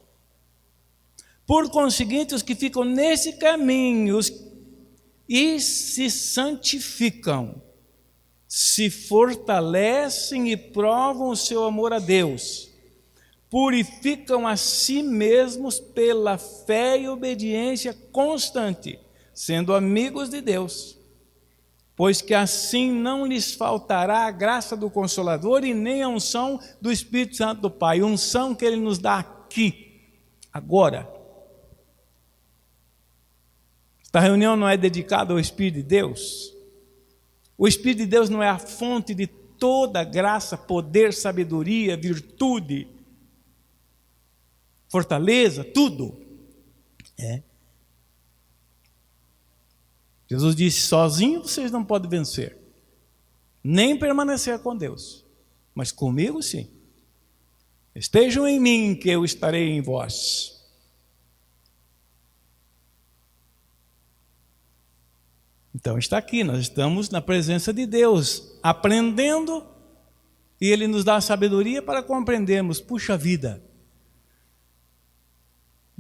Por conseguinte, os que ficam nesse caminho e se santificam, se fortalecem e provam o seu amor a Deus, purificam a si mesmos pela fé e obediência constante, sendo amigos de Deus, pois que assim não lhes faltará a graça do Consolador e nem a unção do Espírito Santo do Pai, unção que Ele nos dá aqui, agora. Esta reunião não é dedicada ao Espírito de Deus. O Espírito de Deus não é a fonte de toda graça, poder, sabedoria, virtude, fortaleza, tudo. Jesus disse: sozinho vocês não podem vencer, nem permanecer com Deus, mas comigo sim. Estejam em mim, que eu estarei em vós. Então está aqui, nós estamos na presença de Deus, aprendendo, e Ele nos dá a sabedoria para compreendermos. Puxa vida,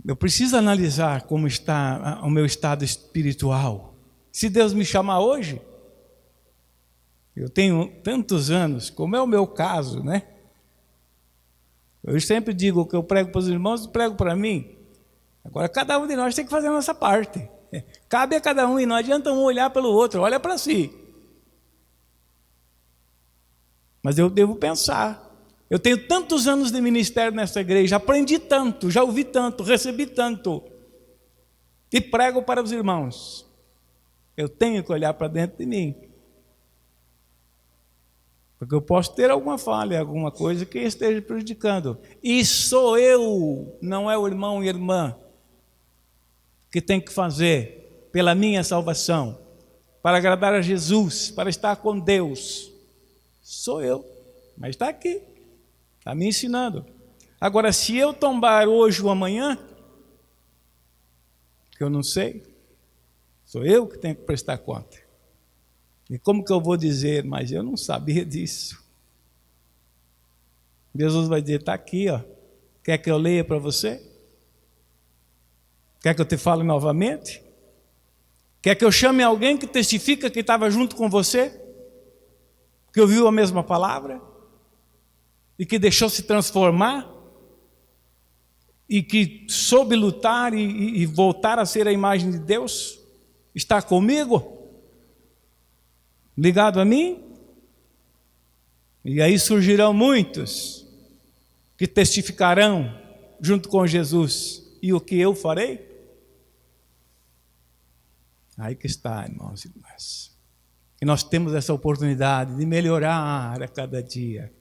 eu preciso analisar como está o meu estado espiritual. Se Deus me chamar hoje, eu tenho tantos anos, como é o meu caso, né? Eu sempre digo que eu prego para os irmãos, eu prego para mim. Agora cada um de nós tem que fazer a nossa parte. Cabe a cada um, e não adianta um olhar pelo outro, olha para si. Mas eu devo pensar. Eu tenho tantos anos de ministério nessa igreja, aprendi tanto, já ouvi tanto, recebi tanto, e prego para os irmãos. Eu tenho que olhar para dentro de mim, porque eu posso ter alguma falha, alguma coisa que esteja prejudicando. E sou eu, não é o irmão e a irmã, que tem que fazer pela minha salvação, para agradar a Jesus, para estar com Deus. Sou eu, mas está aqui, está me ensinando. Agora, se eu tombar hoje ou amanhã, que eu não sei, sou eu que tenho que prestar conta. E como que eu vou dizer, mas eu não sabia disso? Jesus vai dizer, está aqui, ó. Quer que eu leia para você? Quer que eu te fale novamente? Quer que eu chame alguém que testifica que estava junto com você? Que ouviu a mesma palavra? E que deixou se transformar? E que soube lutar e voltar a ser a imagem de Deus? Está comigo? Ligado a mim? E aí surgirão muitos que testificarão junto com Jesus. E o que eu farei? Aí que está, irmãos e irmãs. E nós temos essa oportunidade de melhorar a cada dia.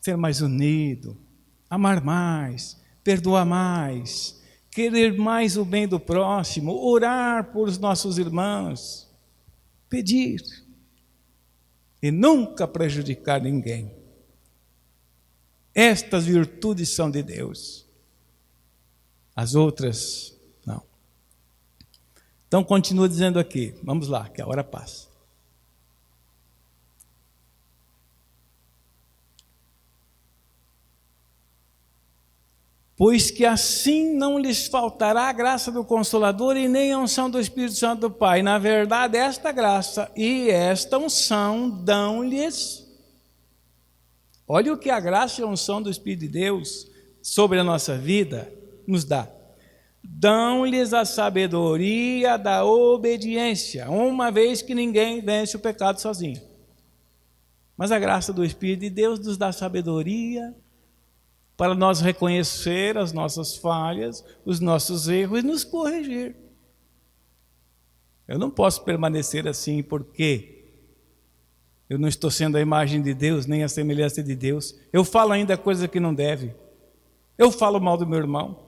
Ser mais unido, amar mais, perdoar mais, querer mais o bem do próximo, orar por os nossos irmãos, pedir e nunca prejudicar ninguém. Estas virtudes são de Deus. As outras, não. Então, continua dizendo aqui. Vamos lá, que a hora passa. Pois que assim não lhes faltará a graça do Consolador e nem a unção do Espírito Santo do Pai. Na verdade, esta graça e esta unção dão-lhes... Olha o que a graça e a unção do Espírito de Deus sobre a nossa vida nos dá. Dão-lhes a sabedoria da obediência, uma vez que ninguém vence o pecado sozinho. Mas a graça do Espírito de Deus nos dá sabedoria para nós reconhecer as nossas falhas, os nossos erros e nos corrigir. Eu não posso permanecer assim porque eu não estou sendo a imagem de Deus, nem a semelhança de Deus. Eu falo ainda coisa que não deve. Eu falo mal do meu irmão.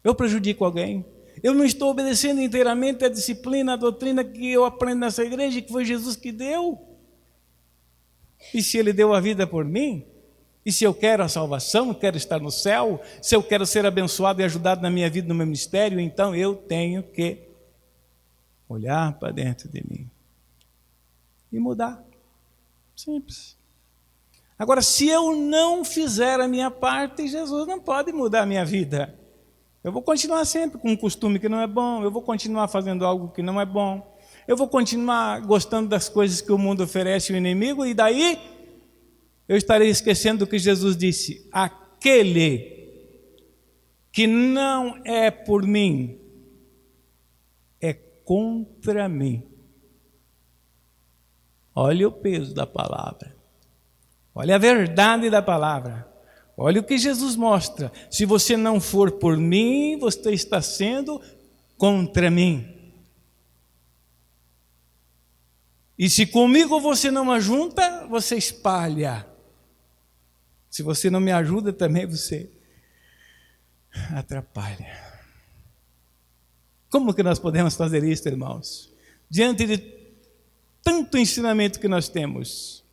Eu prejudico alguém. Eu não estou obedecendo inteiramente a disciplina, a doutrina que eu aprendo nessa igreja, que foi Jesus que deu. E se Ele deu a vida por mim? E se eu quero a salvação, quero estar no céu, se eu quero ser abençoado e ajudado na minha vida, no meu ministério, então eu tenho que olhar para dentro de mim e mudar. Simples. Agora, se eu não fizer a minha parte, Jesus não pode mudar a minha vida. Eu vou continuar sempre com um costume que não é bom, eu vou continuar fazendo algo que não é bom, eu vou continuar gostando das coisas que o mundo oferece ao inimigo, e daí eu estarei esquecendo do que Jesus disse: aquele que não é por mim, é contra mim. Olha o peso da palavra, olha a verdade da palavra, olha o que Jesus mostra. Se você não for por mim, você está sendo contra mim. E se comigo você não ajunta, você espalha. Se você não me ajuda também, você atrapalha. Como que nós podemos fazer isso, irmãos? Diante de tanto ensinamento que nós temos,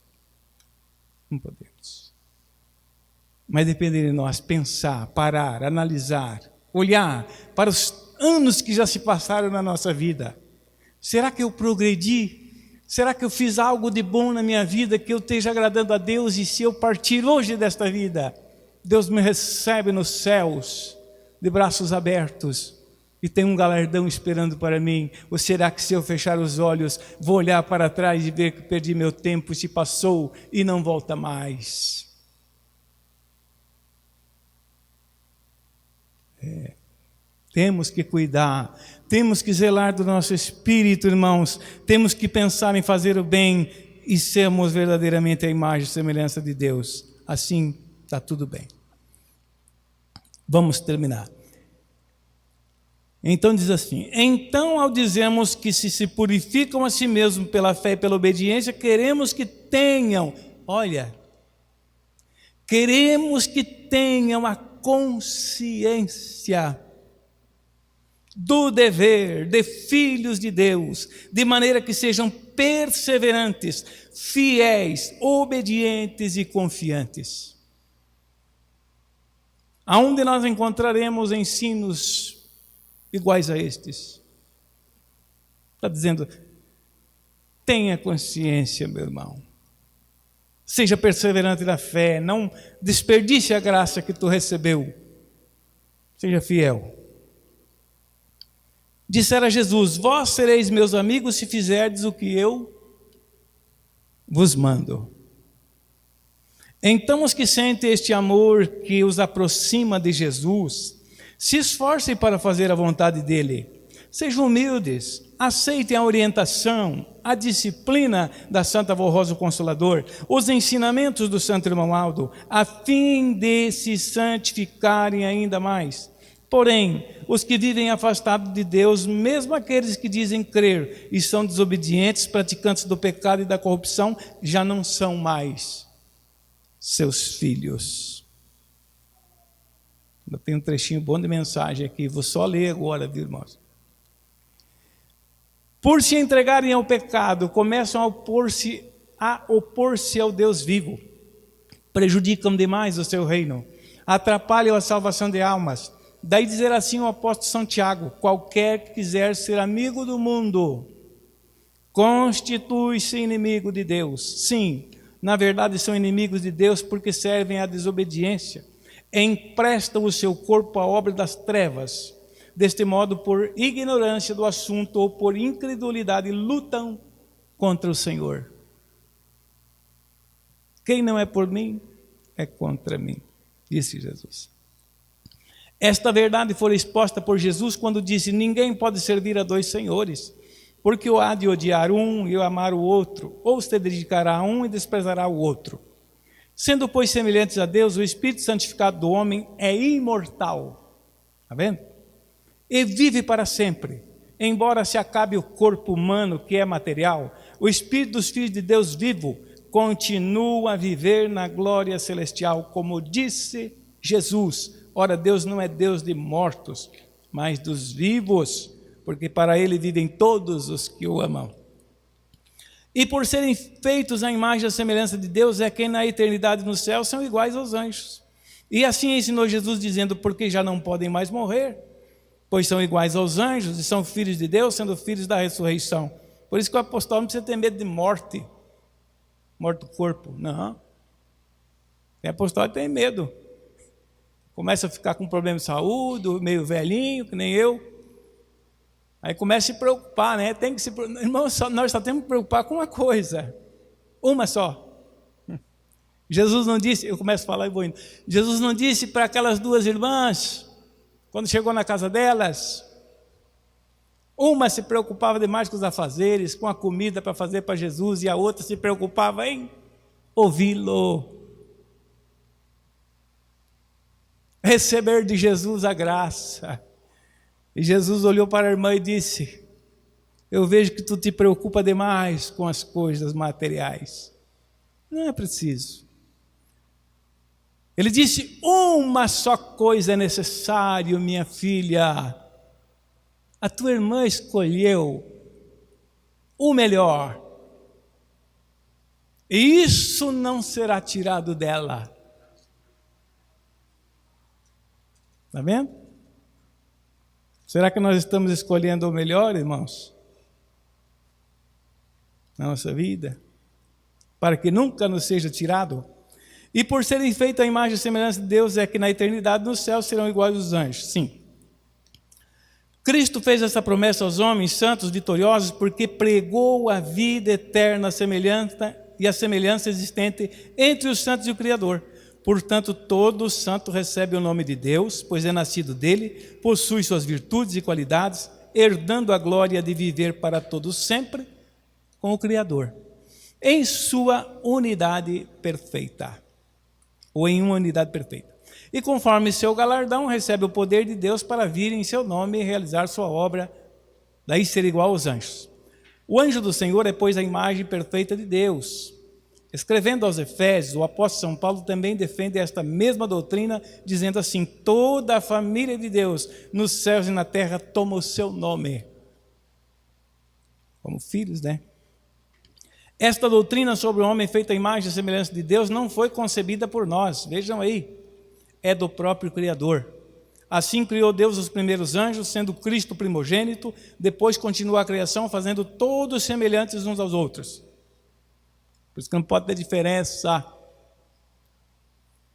não podemos. Mas depende de nós pensar, parar, analisar, olhar para os anos que já se passaram na nossa vida. Será que eu progredi? Será que eu fiz algo de bom na minha vida que eu esteja agradando a Deus? E se eu partir hoje desta vida, Deus me recebe nos céus, de braços abertos, e tem um galardão esperando para mim? Ou será que se eu fechar os olhos, vou olhar para trás e ver que perdi meu tempo, se passou e não volta mais? Temos que cuidar, temos que zelar do nosso espírito, irmãos, temos que pensar em fazer o bem e sermos verdadeiramente a imagem e semelhança de Deus. Assim está tudo bem. Vamos terminar. Então diz assim: então, ao dizermos que se purificam a si mesmos pela fé e pela obediência, queremos que tenham a consciência do dever de filhos de Deus, de maneira que sejam perseverantes, fiéis, obedientes e confiantes. Aonde nós encontraremos ensinos iguais a estes? Está dizendo: tenha consciência, meu irmão, Seja perseverante na fé, não desperdice a graça que tu recebeu. Seja fiel. Dissera Jesus: vós sereis meus amigos se fizerdes o que eu vos mando. Então os que sentem este amor que os aproxima de Jesus, se esforcem para fazer a vontade dele. Sejam humildes, aceitem a orientação, a disciplina da Santa Avó Rosa Consolador, os ensinamentos do Santo Irmão Aldo, a fim de se santificarem ainda mais. Porém, os que vivem afastados de Deus, mesmo aqueles que dizem crer e são desobedientes, praticantes do pecado e da corrupção, já não são mais seus filhos. Eu tenho um trechinho bom de mensagem aqui, vou só ler agora, viu, irmãos? Por se entregarem ao pecado, começam a opor-se ao Deus vivo, prejudicam demais o seu reino, atrapalham a salvação de almas. Daí dizer assim o apóstolo São Tiago: qualquer que quiser ser amigo do mundo, constitui-se inimigo de Deus. Sim, na verdade são inimigos de Deus porque servem à desobediência, emprestam o seu corpo à obra das trevas. Deste modo, por ignorância do assunto ou por incredulidade, lutam contra o Senhor. Quem não é por mim, é contra mim, disse Jesus. Esta verdade foi exposta por Jesus quando disse: ninguém pode servir a dois senhores, porque ou há de odiar um e amar o outro, ou se dedicará a um e desprezará o outro. Sendo, pois, semelhantes a Deus, o Espírito santificado do homem é imortal. Está vendo? E vive para sempre. Embora se acabe o corpo humano, que é material, o Espírito dos filhos de Deus vivo continua a viver na glória celestial, como disse Jesus. Ora, Deus não é Deus de mortos, mas dos vivos, porque para Ele vivem todos os que o amam. E por serem feitos à imagem e à semelhança de Deus, é quem na eternidade no céu são iguais aos anjos. E assim ensinou Jesus, dizendo: porque já não podem mais morrer, pois são iguais aos anjos e são filhos de Deus, sendo filhos da ressurreição. Por isso que o apóstolo não precisa ter medo de morte do corpo, não. Tem apóstolo que tem medo, começa a ficar com problema de saúde, meio velhinho, que nem eu, aí começa a se preocupar, né? Tem que se, irmão, nós só temos que preocupar com uma coisa, uma só. Jesus não disse, eu começo a falar e vou indo. Jesus não disse para aquelas duas irmãs, quando chegou na casa delas, uma se preocupava demais com os afazeres, com a comida para fazer para Jesus, e a outra se preocupava em ouvi-lo, receber de Jesus a graça. E Jesus olhou para a irmã e disse: eu vejo que tu te preocupa demais com as coisas materiais. Não é preciso. Ele disse: uma só coisa é necessário, minha filha. A tua irmã escolheu o melhor, e isso não será tirado dela. Está vendo? Será que nós estamos escolhendo o melhor, irmãos, na nossa vida, para que nunca nos seja tirado? E por serem feitos à imagem e semelhança de Deus, é que na eternidade no céu serão iguais aos anjos. Sim. Cristo fez essa promessa aos homens santos vitoriosos porque pregou a vida eterna, a semelhança e a semelhança existente entre os santos e o Criador. Portanto, todo santo recebe o nome de Deus, pois é nascido dele, possui suas virtudes e qualidades, herdando a glória de viver para todos sempre com o Criador, em sua unidade perfeita, ou em uma unidade perfeita. E conforme seu galardão, recebe o poder de Deus para vir em seu nome e realizar sua obra, daí ser igual aos anjos. O anjo do Senhor é, pois, a imagem perfeita de Deus. Escrevendo aos Efésios, o apóstolo São Paulo também defende esta mesma doutrina, dizendo assim: toda a família de Deus, nos céus e na terra, toma o seu nome. Como filhos, né? Esta doutrina sobre o homem feito à imagem e semelhança de Deus não foi concebida por nós, vejam aí, é do próprio Criador. Assim criou Deus os primeiros anjos, sendo Cristo primogênito, depois continuou a criação, fazendo todos semelhantes uns aos outros. Por isso que não pode ter diferença.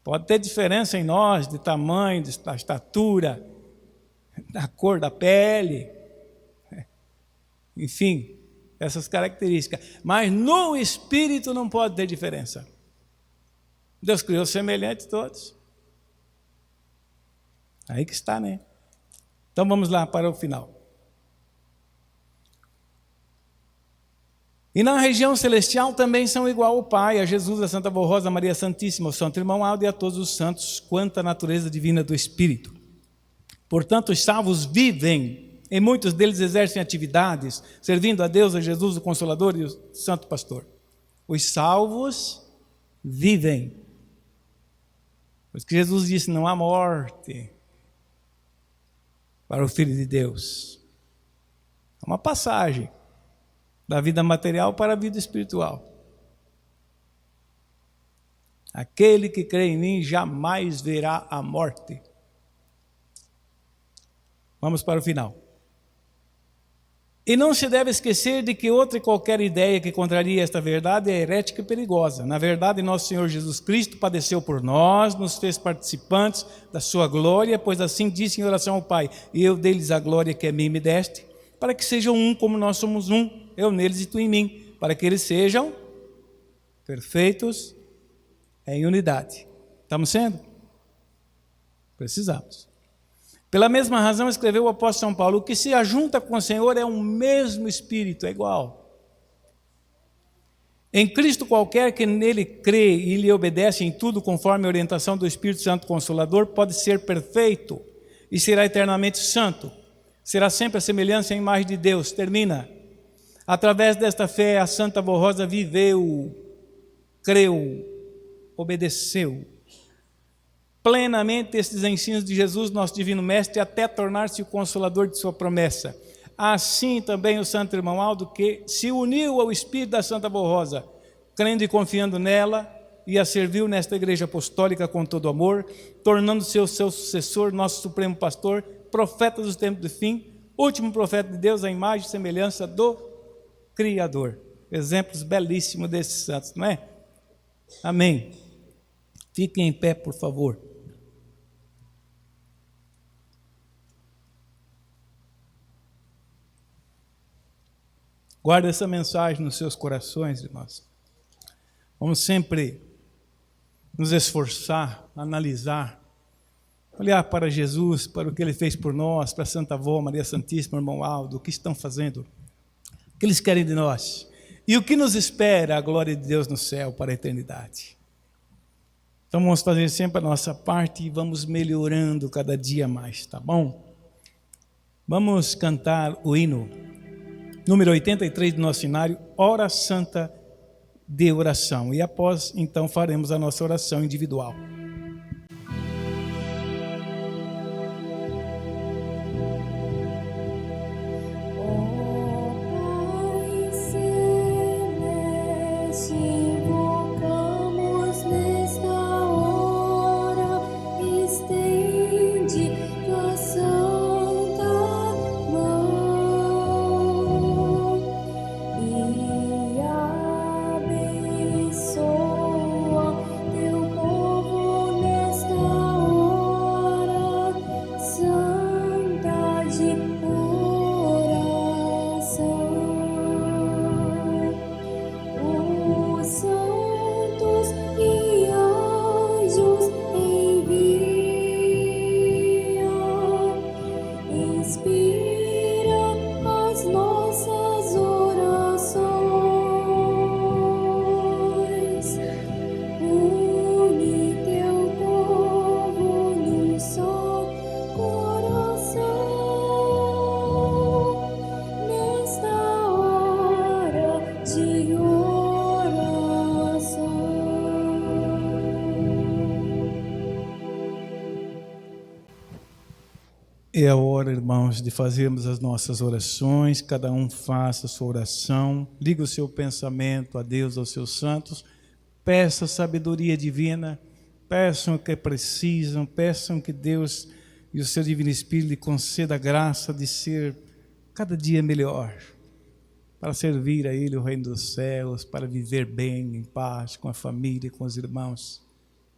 Pode ter diferença em nós, de tamanho, de estatura, da cor da pele, enfim, essas características. Mas no Espírito não pode ter diferença. Deus criou semelhantes todos. Aí que está, né? Então vamos lá para o final. E na região celestial também são igual ao Pai, a Jesus, a Santa Rosa, a Maria Santíssima, ao Santo Irmão Aldo e a todos os santos, quanto à natureza divina do Espírito. Portanto, os salvos vivem, e muitos deles exercem atividades, servindo a Deus, a Jesus, o Consolador e o Santo Pastor. Os salvos vivem. Por isso que Jesus disse, não há morte para o Filho de Deus. É uma passagem da vida material para a vida espiritual. Aquele que crê em mim jamais verá a morte. Vamos para o final. E não se deve esquecer de que outra e qualquer ideia que contraria esta verdade é herética e perigosa. Na verdade, nosso Senhor Jesus Cristo padeceu por nós, nos fez participantes da sua glória, pois assim disse em oração ao Pai, e eu dei-lhes a glória que a mim me deste, para que sejam um como nós somos um, eu neles e tu em mim, para que eles sejam perfeitos em unidade. Estamos sendo? Precisamos. Pela mesma razão escreveu o apóstolo São Paulo, o que se ajunta com o Senhor é um mesmo Espírito, é igual. Em Cristo qualquer que nele crê e lhe obedece em tudo conforme a orientação do Espírito Santo Consolador, pode ser perfeito e será eternamente santo. Será sempre a semelhança e a imagem de Deus. Termina. Através desta fé, a Santa Rosa viveu, creu, obedeceu plenamente estes ensinos de Jesus, nosso Divino Mestre, até tornar-se o Consolador de sua promessa. Assim também o Santo Irmão Aldo, que se uniu ao Espírito da Santa Rosa, crendo e confiando nela, e a serviu nesta Igreja Apostólica com todo amor, tornando-se o seu sucessor, nosso Supremo Pastor, profeta dos tempos do fim, último profeta de Deus, a imagem e semelhança do Criador. Exemplos belíssimos desses santos, não é? Amém. Fiquem em pé, por favor. Guarda essa mensagem nos seus corações, irmãos. Vamos sempre nos esforçar, analisar, olhar para Jesus, para o que Ele fez por nós, para Santa Avó, Maria Santíssima, Irmão Aldo, o que estão fazendo, o que eles querem de nós, e o que nos espera a glória de Deus no céu para a eternidade. Então vamos fazer sempre a nossa parte e vamos melhorando cada dia mais, tá bom? Vamos cantar o hino número 83 do nosso cenário, Hora Santa de Oração. E após, então, faremos a nossa oração individual. É a hora, irmãos, de fazermos as nossas orações, cada um faça a sua oração, liga o seu pensamento a Deus, aos seus santos, peça sabedoria divina, peçam o que precisam, peçam que Deus e o seu Divino Espírito lhe conceda a graça de ser cada dia melhor. para servir a Ele, o reino dos céus, para viver bem, em paz, com a família, com os irmãos.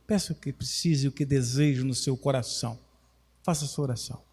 Peça o que precise, o que deseja no seu coração. Faça a sua oração.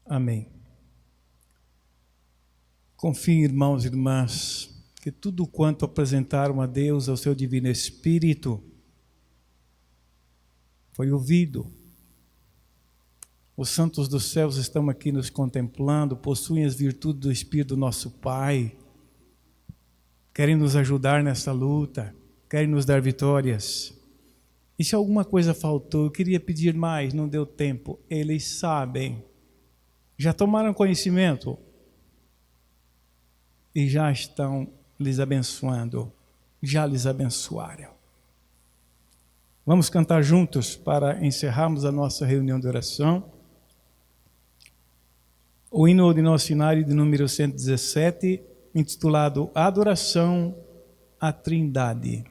Amém. Confiem, irmãos e irmãs, que tudo quanto apresentaram a Deus, ao seu Divino Espírito, foi ouvido. Os santos dos céus estão aqui nos contemplando, possuem as virtudes do Espírito do nosso Pai, querem nos ajudar nessa luta, querem nos dar vitórias. E se alguma coisa faltou, eu queria pedir mais, não deu tempo, eles sabem. Já tomaram conhecimento e já estão lhes abençoando, já lhes abençoaram. Vamos cantar juntos para encerrarmos a nossa reunião de oração. O hino ordinário de número 117, intitulado Adoração à Trindade.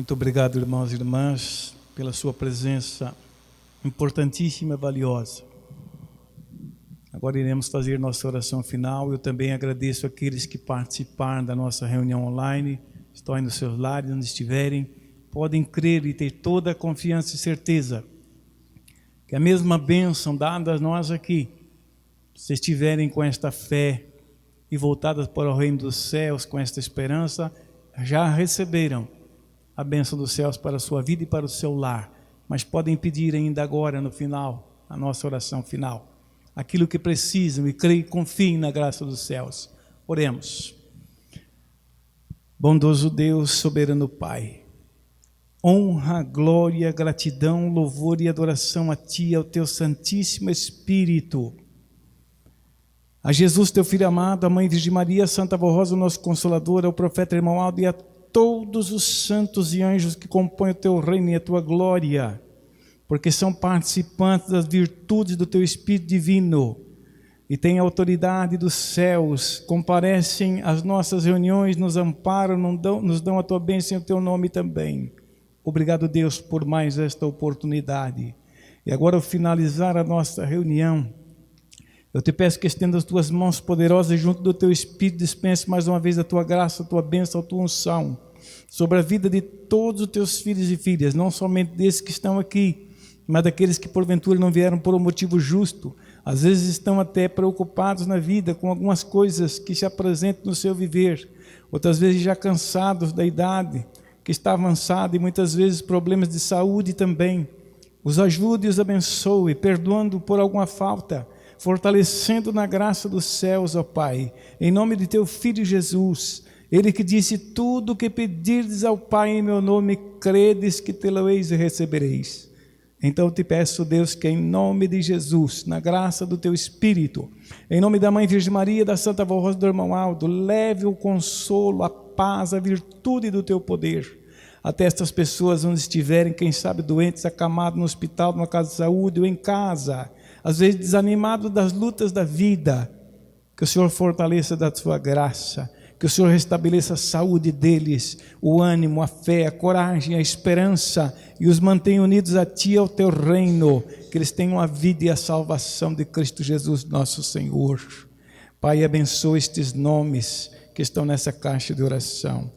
Muito obrigado, irmãos e irmãs, pela sua presença importantíssima e valiosa. Agora iremos fazer nossa oração final. Eu também agradeço aqueles que participaram da nossa reunião online. Estão aí nos seus lares, onde estiverem. Podem crer e ter toda a confiança e certeza que a mesma bênção dada a nós aqui, se estiverem com esta fé e voltadas para o reino dos céus com esta esperança, já receberam a bênção dos céus para a sua vida e para o seu lar. Mas podem pedir ainda agora no final, a nossa oração final, aquilo que precisam, e creem e confiem na graça dos céus. Oremos. Bondoso Deus, soberano Pai, honra, glória, gratidão, louvor e adoração a Ti e ao Teu Santíssimo Espírito, a Jesus, Teu Filho amado, a Mãe Virgem Maria, a Santa Avó Rosa, o nosso Consolador, ao Profeta Irmão Aldo e a todos os santos e anjos que compõem o Teu reino e a Tua glória, porque são participantes das virtudes do Teu Espírito Divino e têm autoridade dos céus, comparecem às nossas reuniões, nos amparam, nos dão a Tua bênção em Teu nome também. Obrigado, Deus, por mais esta oportunidade. E agora, ao finalizar a nossa reunião, eu te peço que estenda as Tuas mãos poderosas junto do Teu Espírito, dispense mais uma vez a Tua graça, a Tua bênção, a Tua unção sobre a vida de todos os Teus filhos e filhas, não somente desses que estão aqui, mas daqueles que porventura não vieram por um motivo justo. Às vezes estão até preocupados na vida com algumas coisas que se apresentam no seu viver, outras vezes já cansados da idade que está avançada e muitas vezes problemas de saúde também. Os ajude e os abençoe, perdoando por alguma falta, fortalecendo na graça dos céus, ó Pai, em nome de Teu Filho Jesus, Ele que disse: tudo o que pedirdes ao Pai em meu nome, credes que tê-lo-eis e recebereis. Então te peço, Deus, que em nome de Jesus, na graça do Teu Espírito, em nome da Mãe Virgem Maria, da Santa Avó Rosa, do Irmão Aldo, leve o consolo, a paz, a virtude do Teu poder até estas pessoas onde estiverem, quem sabe doentes, acamados no hospital, numa casa de saúde ou em casa, às vezes desanimados das lutas da vida. Que o Senhor fortaleça da Sua graça, que o Senhor restabeleça a saúde deles, o ânimo, a fé, a coragem, a esperança, e os mantenha unidos a Ti e ao Teu reino, que eles tenham a vida e a salvação de Cristo Jesus, nosso Senhor. Pai, abençoa estes nomes que estão nessa caixa de oração.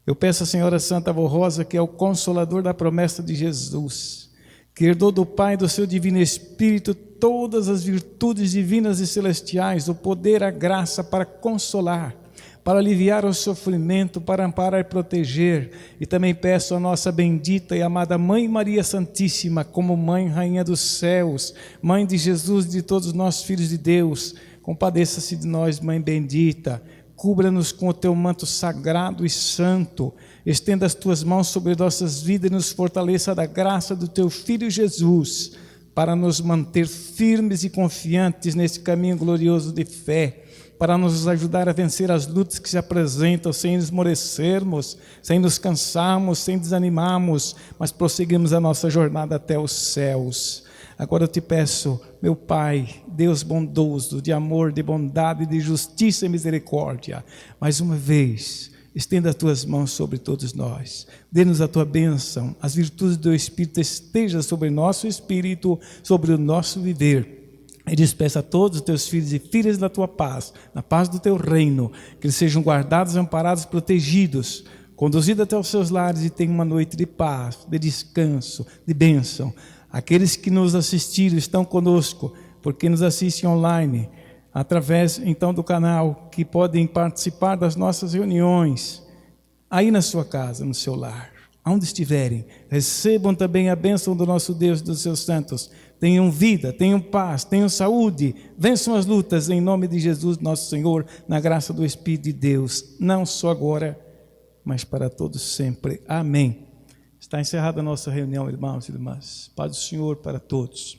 Eu peço à Senhora Santa Avó Rosa, que é o Consolador da promessa de Jesus, que herdou do Pai e do Seu Divino Espírito todas as virtudes divinas e celestiais, o poder, a graça para consolar, para aliviar o sofrimento, para amparar e proteger. E também peço à nossa bendita e amada Mãe Maria Santíssima, como Mãe, Rainha dos céus, Mãe de Jesus e de todos os nossos filhos de Deus, compadeça-se de nós, Mãe bendita, cubra-nos com o Teu manto sagrado e santo, estenda as Tuas mãos sobre nossas vidas e nos fortaleça da graça do Teu Filho Jesus, para nos manter firmes e confiantes nesse caminho glorioso de fé, para nos ajudar a vencer as lutas que se apresentam, sem esmorecermos, sem nos cansarmos, sem desanimarmos, mas prosseguimos a nossa jornada até os céus. Agora eu te peço, meu Pai, Deus bondoso, de amor, de bondade, de justiça e misericórdia, mais uma vez, estenda as Tuas mãos sobre todos nós, dê-nos a Tua bênção, as virtudes do Espírito estejam sobre nosso espírito, sobre o nosso viver, e despeça a todos os Teus filhos e filhas da Tua paz, na paz do Teu reino, que eles sejam guardados, amparados, protegidos, conduzidos até os seus lares e tenham uma noite de paz, de descanso, de bênção. Aqueles que nos assistiram estão conosco, porque nos assistem online, através então do canal, que podem participar das nossas reuniões, aí na sua casa, no seu lar, aonde estiverem, recebam também a bênção do nosso Deus e dos seus santos, tenham vida, tenham paz, tenham saúde, vençam as lutas em nome de Jesus nosso Senhor, na graça do Espírito de Deus, não só agora, mas para todos sempre. Amém. Está encerrada a nossa reunião, irmãos e irmãs. Paz do Senhor para todos.